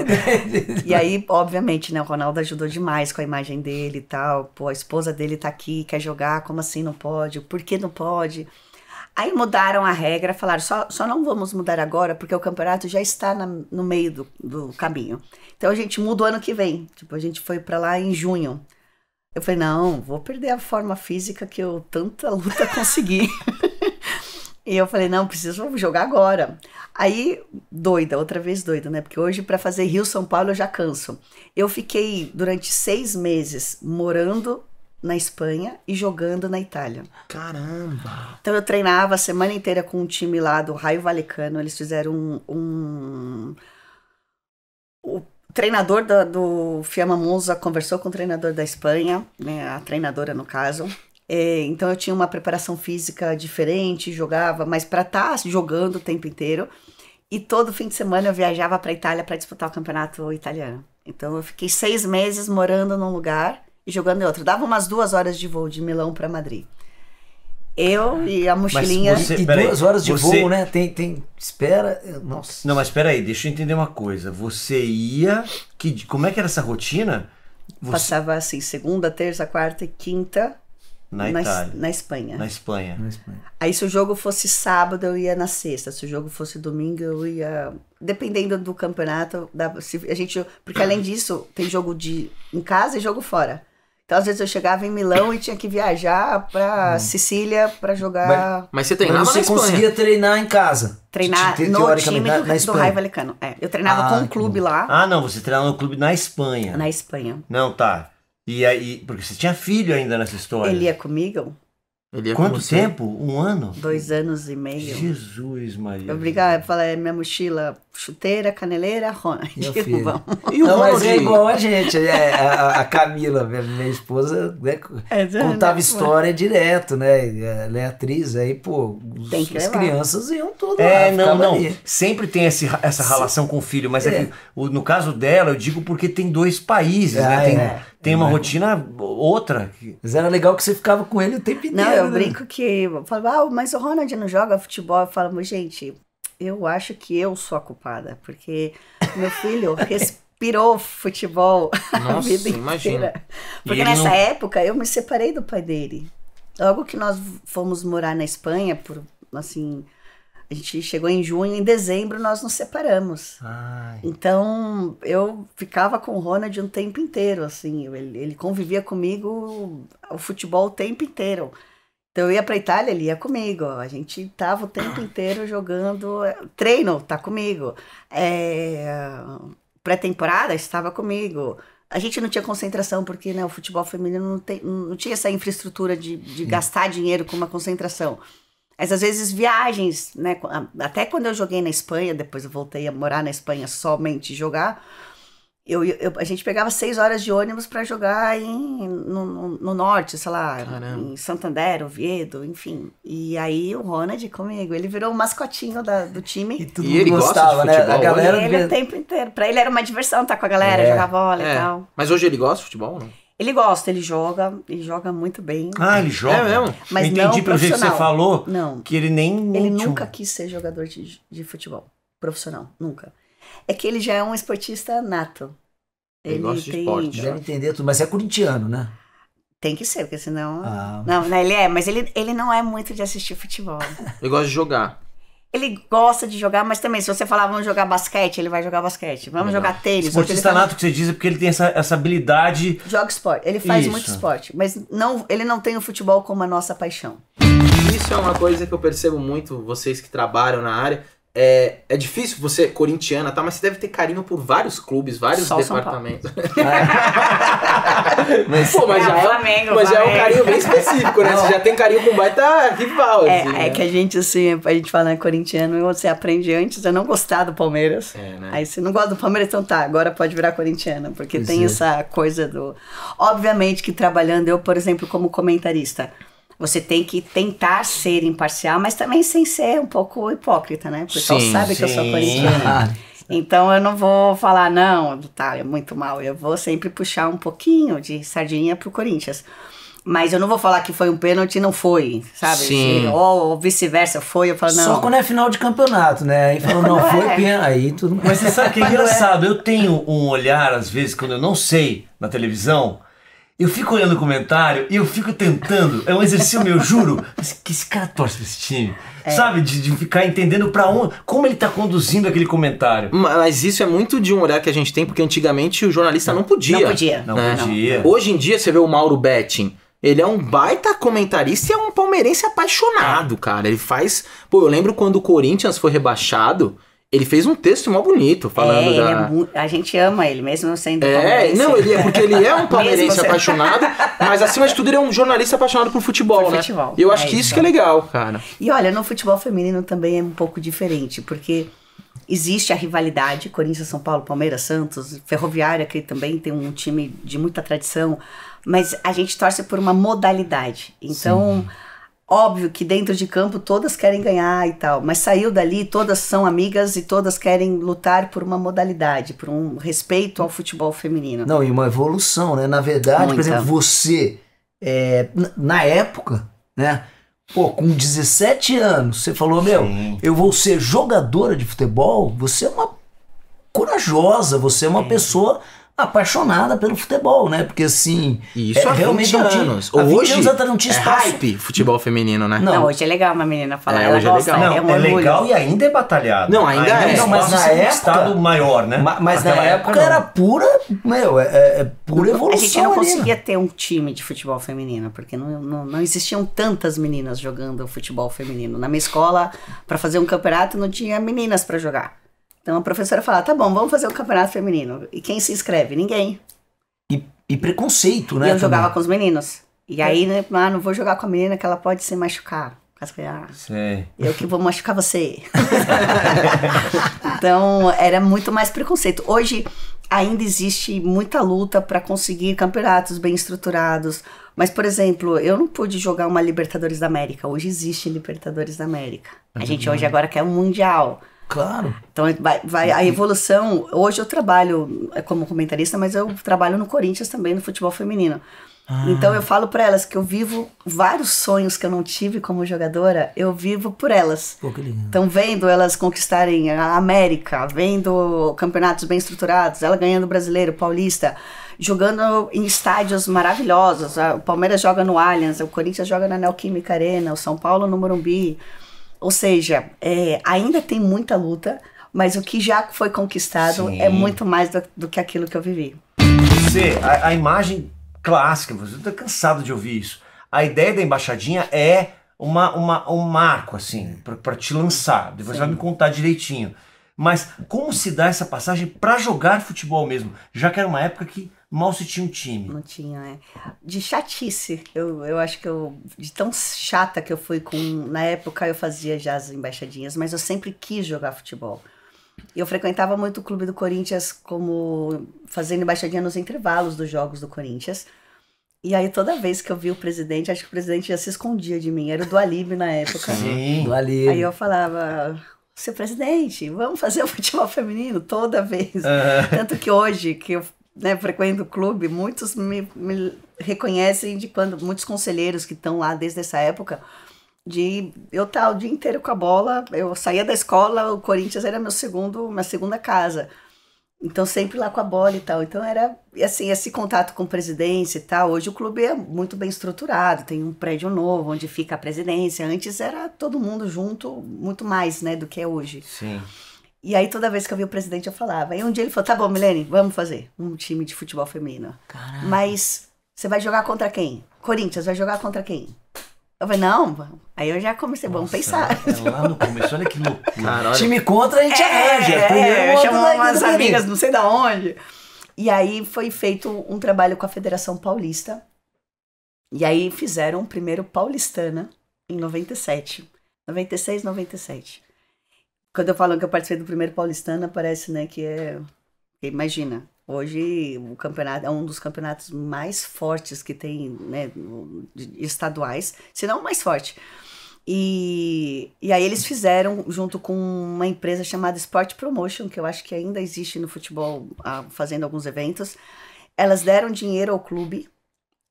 E aí, obviamente, né, o Ronaldo ajudou demais com a imagem dele e tal. Pô, a esposa dele tá aqui, quer jogar, como assim não pode? Por que não pode? Aí mudaram a regra, falaram, só não vamos mudar agora, porque o campeonato já está no meio do caminho. Então a gente muda o ano que vem. Tipo, a gente foi pra lá em junho. Eu falei, não, vou perder a forma física que eu tanta luta consegui. E eu falei, não, preciso jogar agora. Aí, outra vez doida, né? Porque hoje pra fazer Rio-São Paulo eu já canso. Eu fiquei durante 6 meses morando na Espanha e jogando na Itália. Caramba! Então eu treinava a semana inteira com um time lá do Raio Vallecano. Eles fizeram o treinador do Fiamma Monza conversou com o treinador da Espanha, né, a treinadora no caso. Então eu tinha uma preparação física diferente, jogava, mas para estar jogando o tempo inteiro. E todo fim de semana eu viajava para Itália para disputar o campeonato italiano. Então eu fiquei 6 meses morando num lugar e jogando em outro. Dava umas 2 horas de voo de Milão para Madrid. Eu e a mochilinha. você- E peraí, 2 horas de você- voo, né? Tem. Espera. Nossa. Não, mas espera aí, deixa eu entender uma coisa. Você ia... Como é que era essa rotina? Você... Passava assim, segunda, terça, quarta e quinta Na Itália. na Espanha. Na Espanha. Na Espanha. Aí se o jogo fosse sábado, eu ia na sexta. Se o jogo fosse domingo, eu ia... Dependendo do campeonato, porque além disso, tem jogo em casa e jogo fora. Então, às vezes, eu chegava em Milão e tinha que viajar pra Sicília pra jogar... Mas você Mas treinava na você Espanha. conseguia treinar em casa? Treinar no Teoricamente, time do Espanha. Raio Vallecano. Eu treinava com um que clube bom. lá, Ah, não, você treinava no clube na Espanha. na Espanha. Não, tá. E aí, porque você tinha filho ainda nessa história. Ele ia comigo Ele ia com Quanto você. tempo? 1 ano? 2 anos e meio. Jesus, Maria. Eu brigava, eu falei, minha mochila, chuteira, caneleira, Ronald. Meu filho. Vamos. E o Não, mas Ronald? é igual a gente. A Camila, minha esposa, né, contava história direto, né? Ela é atriz, aí, pô, Tem que as levar. crianças iam tudo É, lá. não, ficava não. ali. Sempre tem essa relação com o filho, mas é que no caso dela, eu digo porque tem 2 países, né? Tem uma rotina outra. Mas era legal que você ficava com ele o tempo inteiro. Não, eu né? brinco que eu falo, mas o Ronald não joga futebol. Eu falo, mas gente, eu acho que eu sou a culpada, porque meu filho respirou futebol a Nossa, vida imagina. inteira. Porque E ele nessa não- época eu me separei do pai dele. Logo que nós fomos morar na Espanha, a gente chegou em junho, em dezembro nós nos separamos. Ai. Então, eu ficava com o Ronald um tempo inteiro, assim, ele convivia comigo o futebol o tempo inteiro. Então, eu ia pra Itália, ele ia comigo, a gente tava o tempo inteiro jogando, treino, tá comigo, pré-temporada, estava comigo. A gente não tinha concentração, porque né, o futebol feminino não tinha essa infraestrutura de gastar dinheiro com uma concentração. Mas às vezes viagens, né? Até quando eu joguei na Espanha, depois eu voltei a morar na Espanha somente jogar, a gente pegava 6 horas de ônibus para jogar no norte, sei lá, Caramba. em Santander, Oviedo, enfim. E aí o Ronald comigo, ele virou o mascotinho do time. E todo E mundo ele gosta gostava, de né? futebol, A galera E ele o tempo inteiro. Pra ele era uma diversão estar com a galera, jogar bola e tal. Mas hoje ele gosta de futebol, não? Ele gosta, ele joga muito bem. Ah, ele joga? É mesmo? Mas eu entendi não pelo jeito que você profissional. falou Não. que ele nem... Ele tinha um- nunca quis ser jogador de futebol profissional, nunca. É que ele já é um esportista nato. Ele gosta de esporte. Deve entender tudo, mas é corintiano, né? Tem que ser, porque senão... Ah. Não, ele mas ele não é muito de assistir futebol. Ele gosta de jogar. Ele gosta de jogar, mas também, se você falar, vamos jogar basquete, ele vai jogar basquete. Vamos jogar tênis. Esportista nato que você diz é porque ele tem essa habilidade... Joga esporte. Ele faz Isso. muito esporte, mas ele não tem o futebol como a nossa paixão. Isso é uma coisa que eu percebo muito, vocês que trabalham na área. É difícil você, corintiana, tá? Mas você deve ter carinho por vários clubes, vários Só o São departamentos. Mas, Pô, mas já Flamengo, mas já é um Flamengo. carinho bem específico, né? Você já tem carinho com baita rival, assim, né? É que a gente, assim, a gente fala corintiano, você aprende antes a não gostar do Palmeiras. Né? Aí você não gosta do Palmeiras, então tá, agora pode virar corintiana, porque Pois tem é. essa coisa do... Obviamente que trabalhando, eu, por exemplo, como comentarista, você tem que tentar ser imparcial, mas também sem ser um pouco hipócrita, né? O pessoal Sim, sabe que eu sou sim. corintiana. Então eu não vou falar, não, tá, é muito mal. Eu vou sempre puxar um pouquinho de sardinha pro Corinthians. Mas eu não vou falar que foi um pênalti e não foi, sabe? Sim. Ou vice-versa, foi, eu falo, não. só quando é final de campeonato, né? Aí falou, não, foi pena. Aí tudo. Mas você sabe que é engraçado, eu tenho um olhar, às vezes, quando eu não sei na televisão, eu fico olhando o comentário e eu fico tentando, é um exercício meu, juro, mas que esse cara torce pra esse time, sabe? De ficar entendendo pra onde, como ele tá conduzindo aquele comentário. Mas isso é muito de um olhar que a gente tem, porque antigamente o jornalista não podia. Não podia. Não né? podia. Hoje em dia, você vê o Mauro Betting, ele é um baita comentarista e é um palmeirense apaixonado, cara. Ele faz... Pô, eu lembro quando o Corinthians foi rebaixado, ele fez um texto mó bonito, falando ele da... a gente ama ele, mesmo sendo palmeirense. Não, porque ele é um palmeirense Mesmo você- apaixonado, mas acima de tudo ele é um jornalista apaixonado por futebol, Por né? futebol. E eu acho É que isso. isso que é legal, cara. E olha, no futebol feminino também é um pouco diferente, porque existe a rivalidade, Corinthians, São Paulo, Palmeiras, Santos, Ferroviária, que também tem um time de muita tradição, mas a gente torce por uma modalidade. Então, óbvio que dentro de campo todas querem ganhar e tal, mas saiu dali, todas são amigas e todas querem lutar por uma modalidade, por um respeito ao futebol feminino. Não, e uma evolução, né? Na verdade, por Muita. exemplo, você, na época, né? Pô, com 17 anos, você falou, eu vou ser jogadora de futebol, você é uma corajosa, você é uma pessoa apaixonada pelo futebol, né? Porque assim... E isso há realmente 20 não tinha, anos. há 20 Hoje anos atrás não tinha é espaço. hype futebol feminino, né? Não, hoje é legal uma menina falar. Ela hoje é gosta, legal. é um é orgulho. legal e ainda é batalhado. Não, ainda é. Não, mas mas na na época- estado maior, né? Mas na Naquela época não. era pura, pura evolução. A gente não ali, né? conseguia ter um time de futebol feminino, porque não existiam tantas meninas jogando futebol feminino. Na minha escola, para fazer um campeonato, não tinha meninas para jogar. Então a professora falava, tá bom, vamos fazer um campeonato feminino. E quem se inscreve? Ninguém. E preconceito, né? E eu jogava também. com os meninos. E aí, né, não vou jogar com a menina que ela pode se machucar. Sei. Eu que vou machucar você. Então, era muito mais preconceito. Hoje, ainda existe muita luta para conseguir campeonatos bem estruturados. Mas, por exemplo, eu não pude jogar uma Libertadores da América. Hoje existe Libertadores da América. A gente hoje agora quer um Mundial. Claro. Então, a evolução... Hoje eu trabalho como comentarista, mas eu trabalho no Corinthians também, no futebol feminino. Então eu falo para elas que eu vivo vários sonhos que eu não tive como jogadora, eu vivo por elas. Pô, que lindo. Então vendo elas conquistarem a América, vendo campeonatos bem estruturados, ela ganhando o Brasileiro, Paulista, jogando em estádios maravilhosos. O Palmeiras joga no Allianz, o Corinthians joga na Neoquímica Arena, o São Paulo no Morumbi. Ou seja, ainda tem muita luta, mas o que já foi conquistado é muito mais do que aquilo que eu vivi. Você, a imagem clássica, você tá cansado de ouvir isso. A ideia da embaixadinha é um marco, assim, pra te lançar. Depois você vai me contar direitinho. Mas como se dá essa passagem pra jogar futebol mesmo? Já que era uma época que mal se tinha um time. Não tinha, De chatice. Eu acho que de tão chata que eu fui na época eu fazia já as embaixadinhas, mas eu sempre quis jogar futebol. Eu frequentava muito o clube do Corinthians como fazendo embaixadinha nos intervalos dos jogos do Corinthians. E aí toda vez que eu vi o presidente, acho que o presidente já se escondia de mim. Era o Dualib na época. Sim. Aí eu falava, seu presidente, vamos fazer o futebol feminino toda vez. Tanto que hoje, que eu frequento o clube, muitos me reconhecem muitos conselheiros que estão lá desde essa época, eu estar o dia inteiro com a bola, eu saía da escola, o Corinthians era minha segunda casa. Então, sempre lá com a bola e tal. Então, era assim, esse contato com presidência e tal. Hoje o clube é muito bem estruturado, tem um prédio novo onde fica a presidência. Antes era todo mundo junto, muito mais, né, do que é hoje. Sim. E aí, toda vez que eu vi o presidente, eu falava. Aí um dia ele falou, tá bom, Milene, vamos fazer um time de futebol feminino. Caraca. Mas você vai jogar contra quem? Corinthians, vai jogar contra quem? Eu falei, não. Aí eu já comecei, vamos pensar. Lá no começo, olha que loucura. Cara, olha, Time contra a gente arranja. Primeiro eu outro chamo daí, umas tudo bem. amigas não sei da onde. E aí foi feito um trabalho com a Federação Paulista. E aí fizeram o primeiro Paulistana em 97. 96, 97. Quando eu falo que eu participei do primeiro Paulistana, parece, né, que imagina, hoje o campeonato é um dos campeonatos mais fortes que tem, né, estaduais, se não o mais forte. E aí eles fizeram, junto com uma empresa chamada Sport Promotion, que eu acho que ainda existe no futebol, fazendo alguns eventos, elas deram dinheiro ao clube.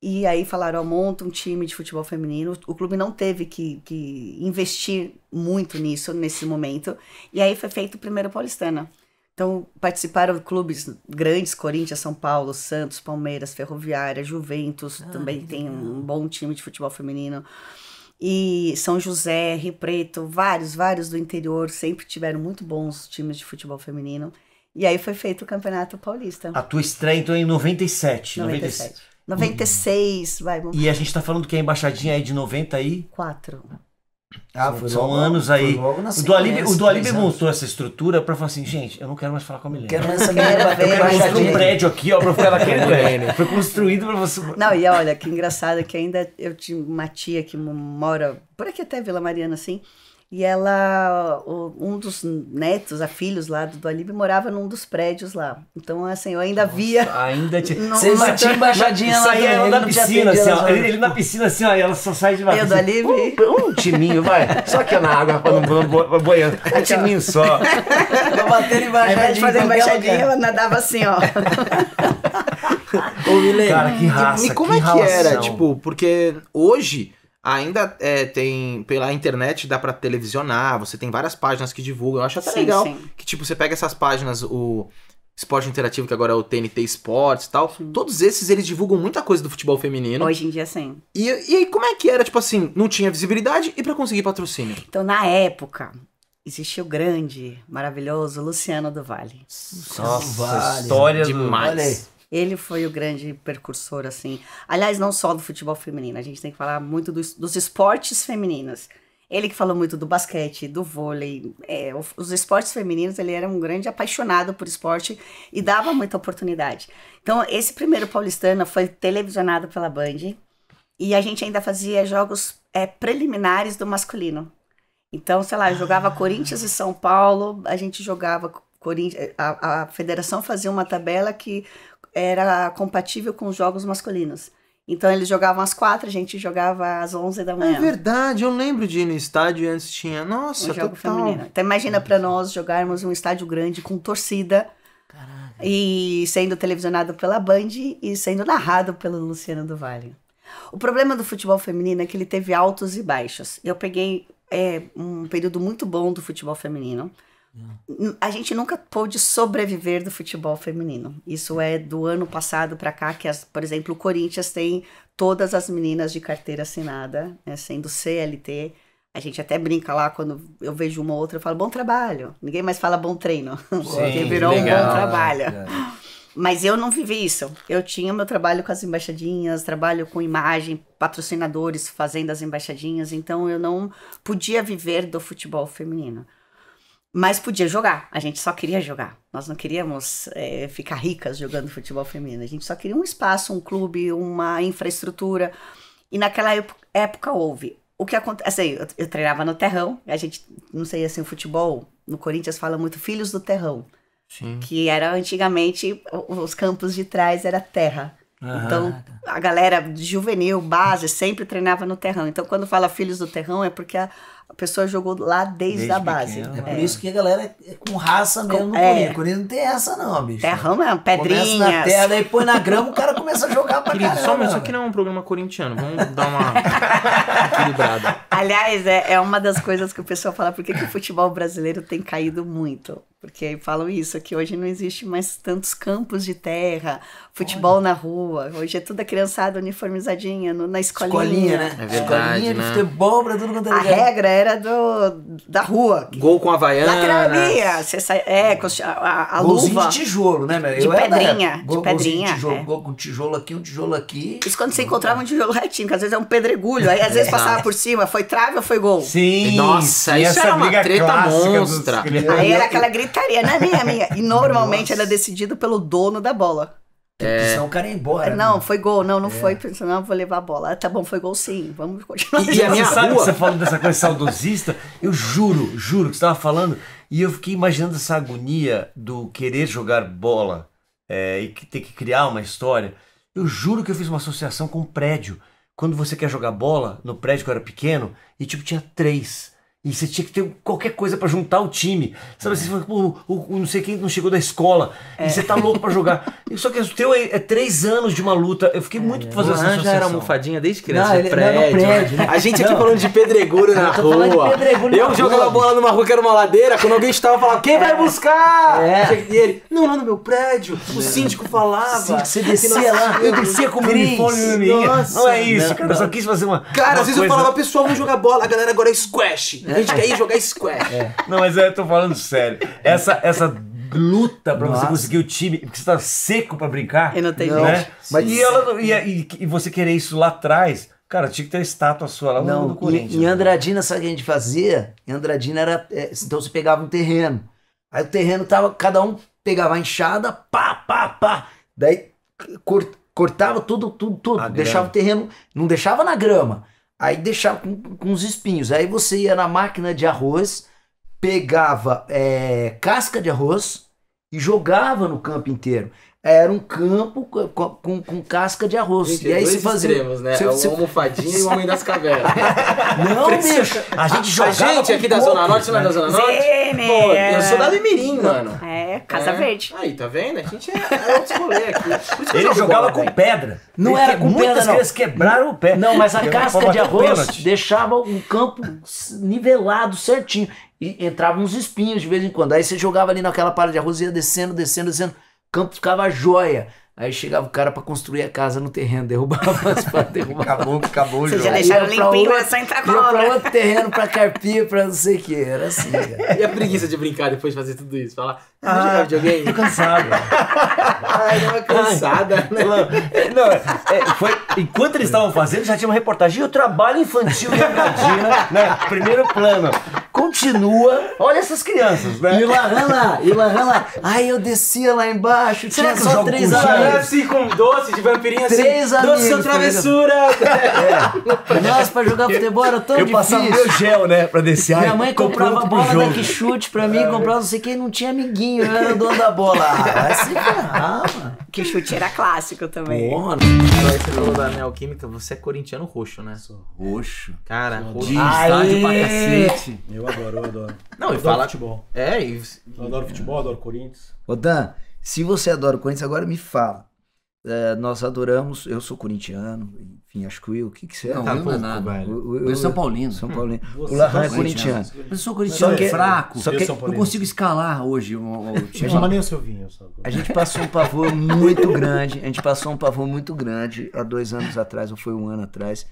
E aí falaram, monta um time de futebol feminino. O clube não teve que investir muito nisso, nesse momento. E aí foi feito o primeiro Paulistana. Então participaram clubes grandes, Corinthians, São Paulo, Santos, Palmeiras, Ferroviária, Juventus, também tem um bom time de futebol feminino. E São José, Rio Preto, vários do interior, sempre tiveram muito bons times de futebol feminino. E aí foi feito o Campeonato Paulista. A tua estreia, então, é em 97. 96, vai. E a gente tá falando que a embaixadinha é de 90 aí. 4. São anos aí. O Dualib Dualib montou essa estrutura pra falar assim, gente, eu não quero mais falar com a Milene. Quero essa menina bater Eu quero construir um embaixadinha. prédio aqui, ó, pra ficar naquele prédio. Foi construído pra você. Não, e olha, que engraçado que ainda eu tinha uma tia que mora por aqui até Vila Mariana, assim, e ela, um dos netos, filhos lá do Dualib, morava num dos prédios lá. Então, assim, eu ainda via... Ainda tinha. Você batia embaixadinha lá Saía ela também, na ele não tinha piscina, assim, atendido ó. ela Ele na piscina, assim, ó, e ela só sai de Aí baixo. o Dualib... Um timinho, vai. Só que na água, pra não boiando. Um timinho só. Tô batendo Ao invés de fazer em qualquer embaixadinha, lugar. ela nadava assim, ó. Ô, Milene, Cara, que raça, e como é que relação. era? Tipo, porque hoje ainda tem, pela internet dá pra televisionar, você tem várias páginas que divulgam. Eu acho até legal que, tipo, você pega essas páginas, o Esporte Interativo, que agora é o TNT Esportes e tal, todos esses, eles divulgam muita coisa do futebol feminino. Hoje em dia, sim. E aí, como é que era? Tipo assim, não tinha visibilidade e pra conseguir patrocínio? Então, na época, existia o grande, maravilhoso Luciano do Vale. Nossa, história demais. Olha aí. Ele foi o grande precursor, assim. Aliás, não só do futebol feminino, a gente tem que falar muito dos esportes femininos. Ele que falou muito do basquete, do vôlei. Os esportes femininos, ele era um grande apaixonado por esporte e dava muita oportunidade. Então, esse primeiro Paulistana foi televisionado pela Band e a gente ainda fazia jogos preliminares do masculino. Então, sei lá, eu jogava Corinthians e São Paulo, a gente jogava Corinthians. A federação fazia uma tabela que era compatível com os jogos masculinos. Então eles jogavam às 4, a gente jogava às 11 da manhã. É verdade, eu lembro de ir no estádio e antes tinha. Nossa, um jogo total. feminino. Então imagina pra nós jogarmos um estádio grande com torcida. Caraca. E sendo televisionado pela Band e sendo narrado pelo Luciano do Vale. O problema do futebol feminino é que ele teve altos e baixos. Eu peguei um período muito bom do futebol feminino. A gente nunca pôde sobreviver do futebol feminino. Isso é do ano passado para cá, que, por exemplo, o Corinthians tem todas as meninas de carteira assinada, né, sendo CLT. A gente até brinca lá, quando eu vejo uma ou outra, eu falo, bom trabalho. Ninguém mais fala bom treino, porque virou legal, um bom trabalho. Mas eu não vivi isso. Eu tinha meu trabalho com as embaixadinhas, trabalho com imagem, patrocinadores fazendo as embaixadinhas, então eu não podia viver do futebol feminino. Mas podia jogar, a gente só queria jogar. Nós não queríamos ficar ricas jogando futebol feminino. A gente só queria um espaço, um clube, uma infraestrutura. E naquela época houve. O que acontece? Assim, eu treinava no terrão. A gente, não sei assim, o futebol no Corinthians fala muito filhos do terrão. Sim. Que era antigamente, os campos de trás era terra. Então, a galera juvenil, base, sempre treinava no terrão. Então, quando fala filhos do terrão, é porque a pessoa jogou lá desde a base. Pequeno. É por isso que a galera é com raça mesmo no Corinthians. O Corinthians não tem essa não, bicho. Terrão mesmo, pedrinhas. Começa na terra, daí põe na grama, o cara começa a jogar pra Querido, caramba. só que não é um programa corintiano. Vamos dar uma equilibrada. Aliás, é uma das coisas que o pessoal fala, por que o futebol brasileiro tem caído muito? Porque falam isso, que hoje não existe mais tantos campos de terra, futebol na rua. Hoje é toda criançada uniformizadinha na escolinha. Né? É verdade, escolinha né? de futebol pra tudo quanto é A lugar. regra era da rua. Gol com Havaiana. Lacramia. Você sai, com a Golzinho luva. de tijolo, né, velho? De Eu era da pedrinha, época. de Golzinho pedrinha, Tijolo, gol com tijolo aqui, um tijolo aqui. Isso quando você encontrava um tijolo retinho, que às vezes é um pedregulho, aí às vezes passava por cima, foi trave ou foi gol? Sim. Nossa, sim, isso essa era uma briga treta clássica monstra. Aí era aquela gritaria, não é minha. E normalmente era decidido pelo dono da bola. Senão o cara ia embora. Não, foi gol. Não foi, senão eu vou levar a bola. Ah, tá bom, foi gol sim. Vamos continuar. E a minha sabe que você falando dessa coisa saudosista? Eu juro que você estava falando e eu fiquei imaginando essa agonia do querer jogar bola e ter que criar uma história. Eu juro que eu fiz uma associação com um prédio. Quando você quer jogar bola, no prédio que eu era pequeno, e tipo tinha 3. E você tinha que ter qualquer coisa pra juntar o time. Sabe, você fala, pô, não sei quem não chegou da escola. E você tá louco pra jogar. Só que o teu é 3 anos de uma luta. Eu fiquei muito pra fazer essa associação. Já era almofadinha desde criança. Não, ele era no prédio, né? A gente aqui falando de pedregulho na rua. Eu jogava bola numa rua que era uma ladeira. Quando alguém estava falando, quem vai buscar? E ele, não, lá no meu prédio. O síndico falava. Você descia lá. Eu descia com o uniforme. Não é isso, cara. Eu só quis fazer uma. Cara, às vezes eu falava, pessoal, vamos jogar bola. A galera agora é squash. A gente quer ir jogar squash. Não, mas eu tô falando sério. Essa luta pra você conseguir o time, porque você tá seco pra brincar. Eu não tenho né? Mas E você querer isso lá atrás, cara, tinha que ter estátua sua lá no Corinthians. Em Andradina, sabe o que a gente fazia? Em Andradina era. Então você pegava um terreno. Aí o terreno tava. Cada um pegava a enxada, pá. Daí cortava tudo. Deixava o terreno. Não deixava na grama. Aí deixava com os espinhos. Aí você ia na máquina de arroz, pegava casca de arroz e jogava no campo inteiro. Era um campo com casca de arroz. Gente, e aí dois você fazia. extremos, né? É o almofadinha e o homem das cavernas. Não, bicho. A gente jogava. A gente aqui da Zona Norte, você não é da Zona Norte? Pô, eu sou da Limirim, mano. Casa Verde. Aí, tá vendo? A gente é outro rolê aqui. Por isso que eu Ele jogo jogava bola com bem. pedra. Não era com pedra, Muitas não. crianças quebraram o pé. Não, mas a Eu casca tava de batendo arroz pênalti. deixava um campo nivelado certinho. E entravam uns espinhos de vez em quando. Aí você jogava ali naquela palha de arroz e ia descendo. O campo ficava joia. Aí chegava o cara pra construir a casa no terreno, derrubava as para derrubar. Acabou o Vocês jogo. já deixaram Ia pra limpinho, outro- é só entrar Ia pra cobra. outro terreno pra carpir, pra não sei o que. Era assim, cara. E a preguiça de brincar depois de fazer tudo isso? Falar, jogar videogame? Tô cansado. Ai, dá uma cansada, né? Foi, enquanto eles estavam fazendo, já tinha uma reportagem. E o trabalho infantil em Andradina, né? Primeiro plano. Continua. Olha essas crianças, né? E o Lahan lá. Aí eu descia lá embaixo, Será tinha que eu só jogo 3 com amigos. Assim com doce de vampirinho assim. 3 doce amigos, seu tá travessura. Nossa, pra jogar futebol era tão Eu difícil. passava meu gel, né? Pra descer. Minha Ai, mãe tô comprava pronto pro bola jogo. da chute pra mim, comprava não sei quem, não tinha amiguinho, eu era o dono da bola. Vai se ferrar, mano. Que chute era clássico também. Porra, Agora você falou da Neoquímica, você é corintiano roxo, né? Roxo. Cara, roxo. De estádio pra cacete. Eu adoro. Não, e Eu adoro fala... futebol. É, e... Eu adoro futebol, adoro Corinthians. Ô Dan, se você adora o Corinthians, agora me fala. Nós adoramos, eu sou corintiano, enfim, acho que o Will, o que você é? Não, Tá eu não é pouco, nada. velho. Eu sou São Paulino. São Paulino. Duas- O Lahan é duas corintiano. Eu sou corintiano Só que- fraco. só Eu que sou Não Paulino. consigo escalar hoje o time. Mas nem o seu vinho, só. A gente passou um pavor muito grande. A gente passou um pavor muito grande há 2 anos atrás, ou foi 1 ano atrás,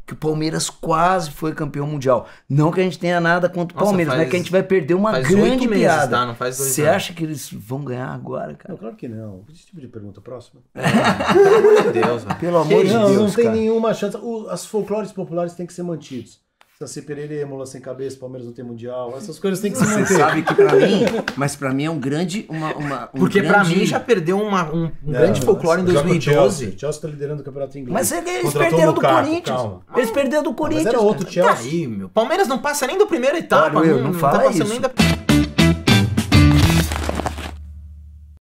que o Palmeiras quase foi campeão mundial. Não que a gente tenha nada contra o Nossa, Palmeiras, faz- mas que a gente vai perder uma faz grande 8 meses, piada. tá? Não faz 2 Você anos. acha que eles vão ganhar agora, cara? Não, claro que não. Esse tipo de pergunta próxima. Pelo amor de Deus, velho. Pelo amor de Não, Deus, não tem cara. nenhuma chance. As folclores populares têm que ser mantidos. Saci Pererê, Mula Sem Cabeça, Palmeiras não tem mundial. Essas coisas têm que se Você manter. sabe que pra mim, mas pra mim é um grande... Porque pra mim já perdeu um grande folclore em Joga com o 2012. O Chelsea tá liderando o campeonato inglês. Mas eles Contratou perderam o do Lukaku, Corinthians. calma. Eles perderam do Mas Corinthians. era outro cara. Chelsea. Aí, meu. Palmeiras não passa nem da primeira etapa. Olha, Will, não fala tá passando isso. nem da...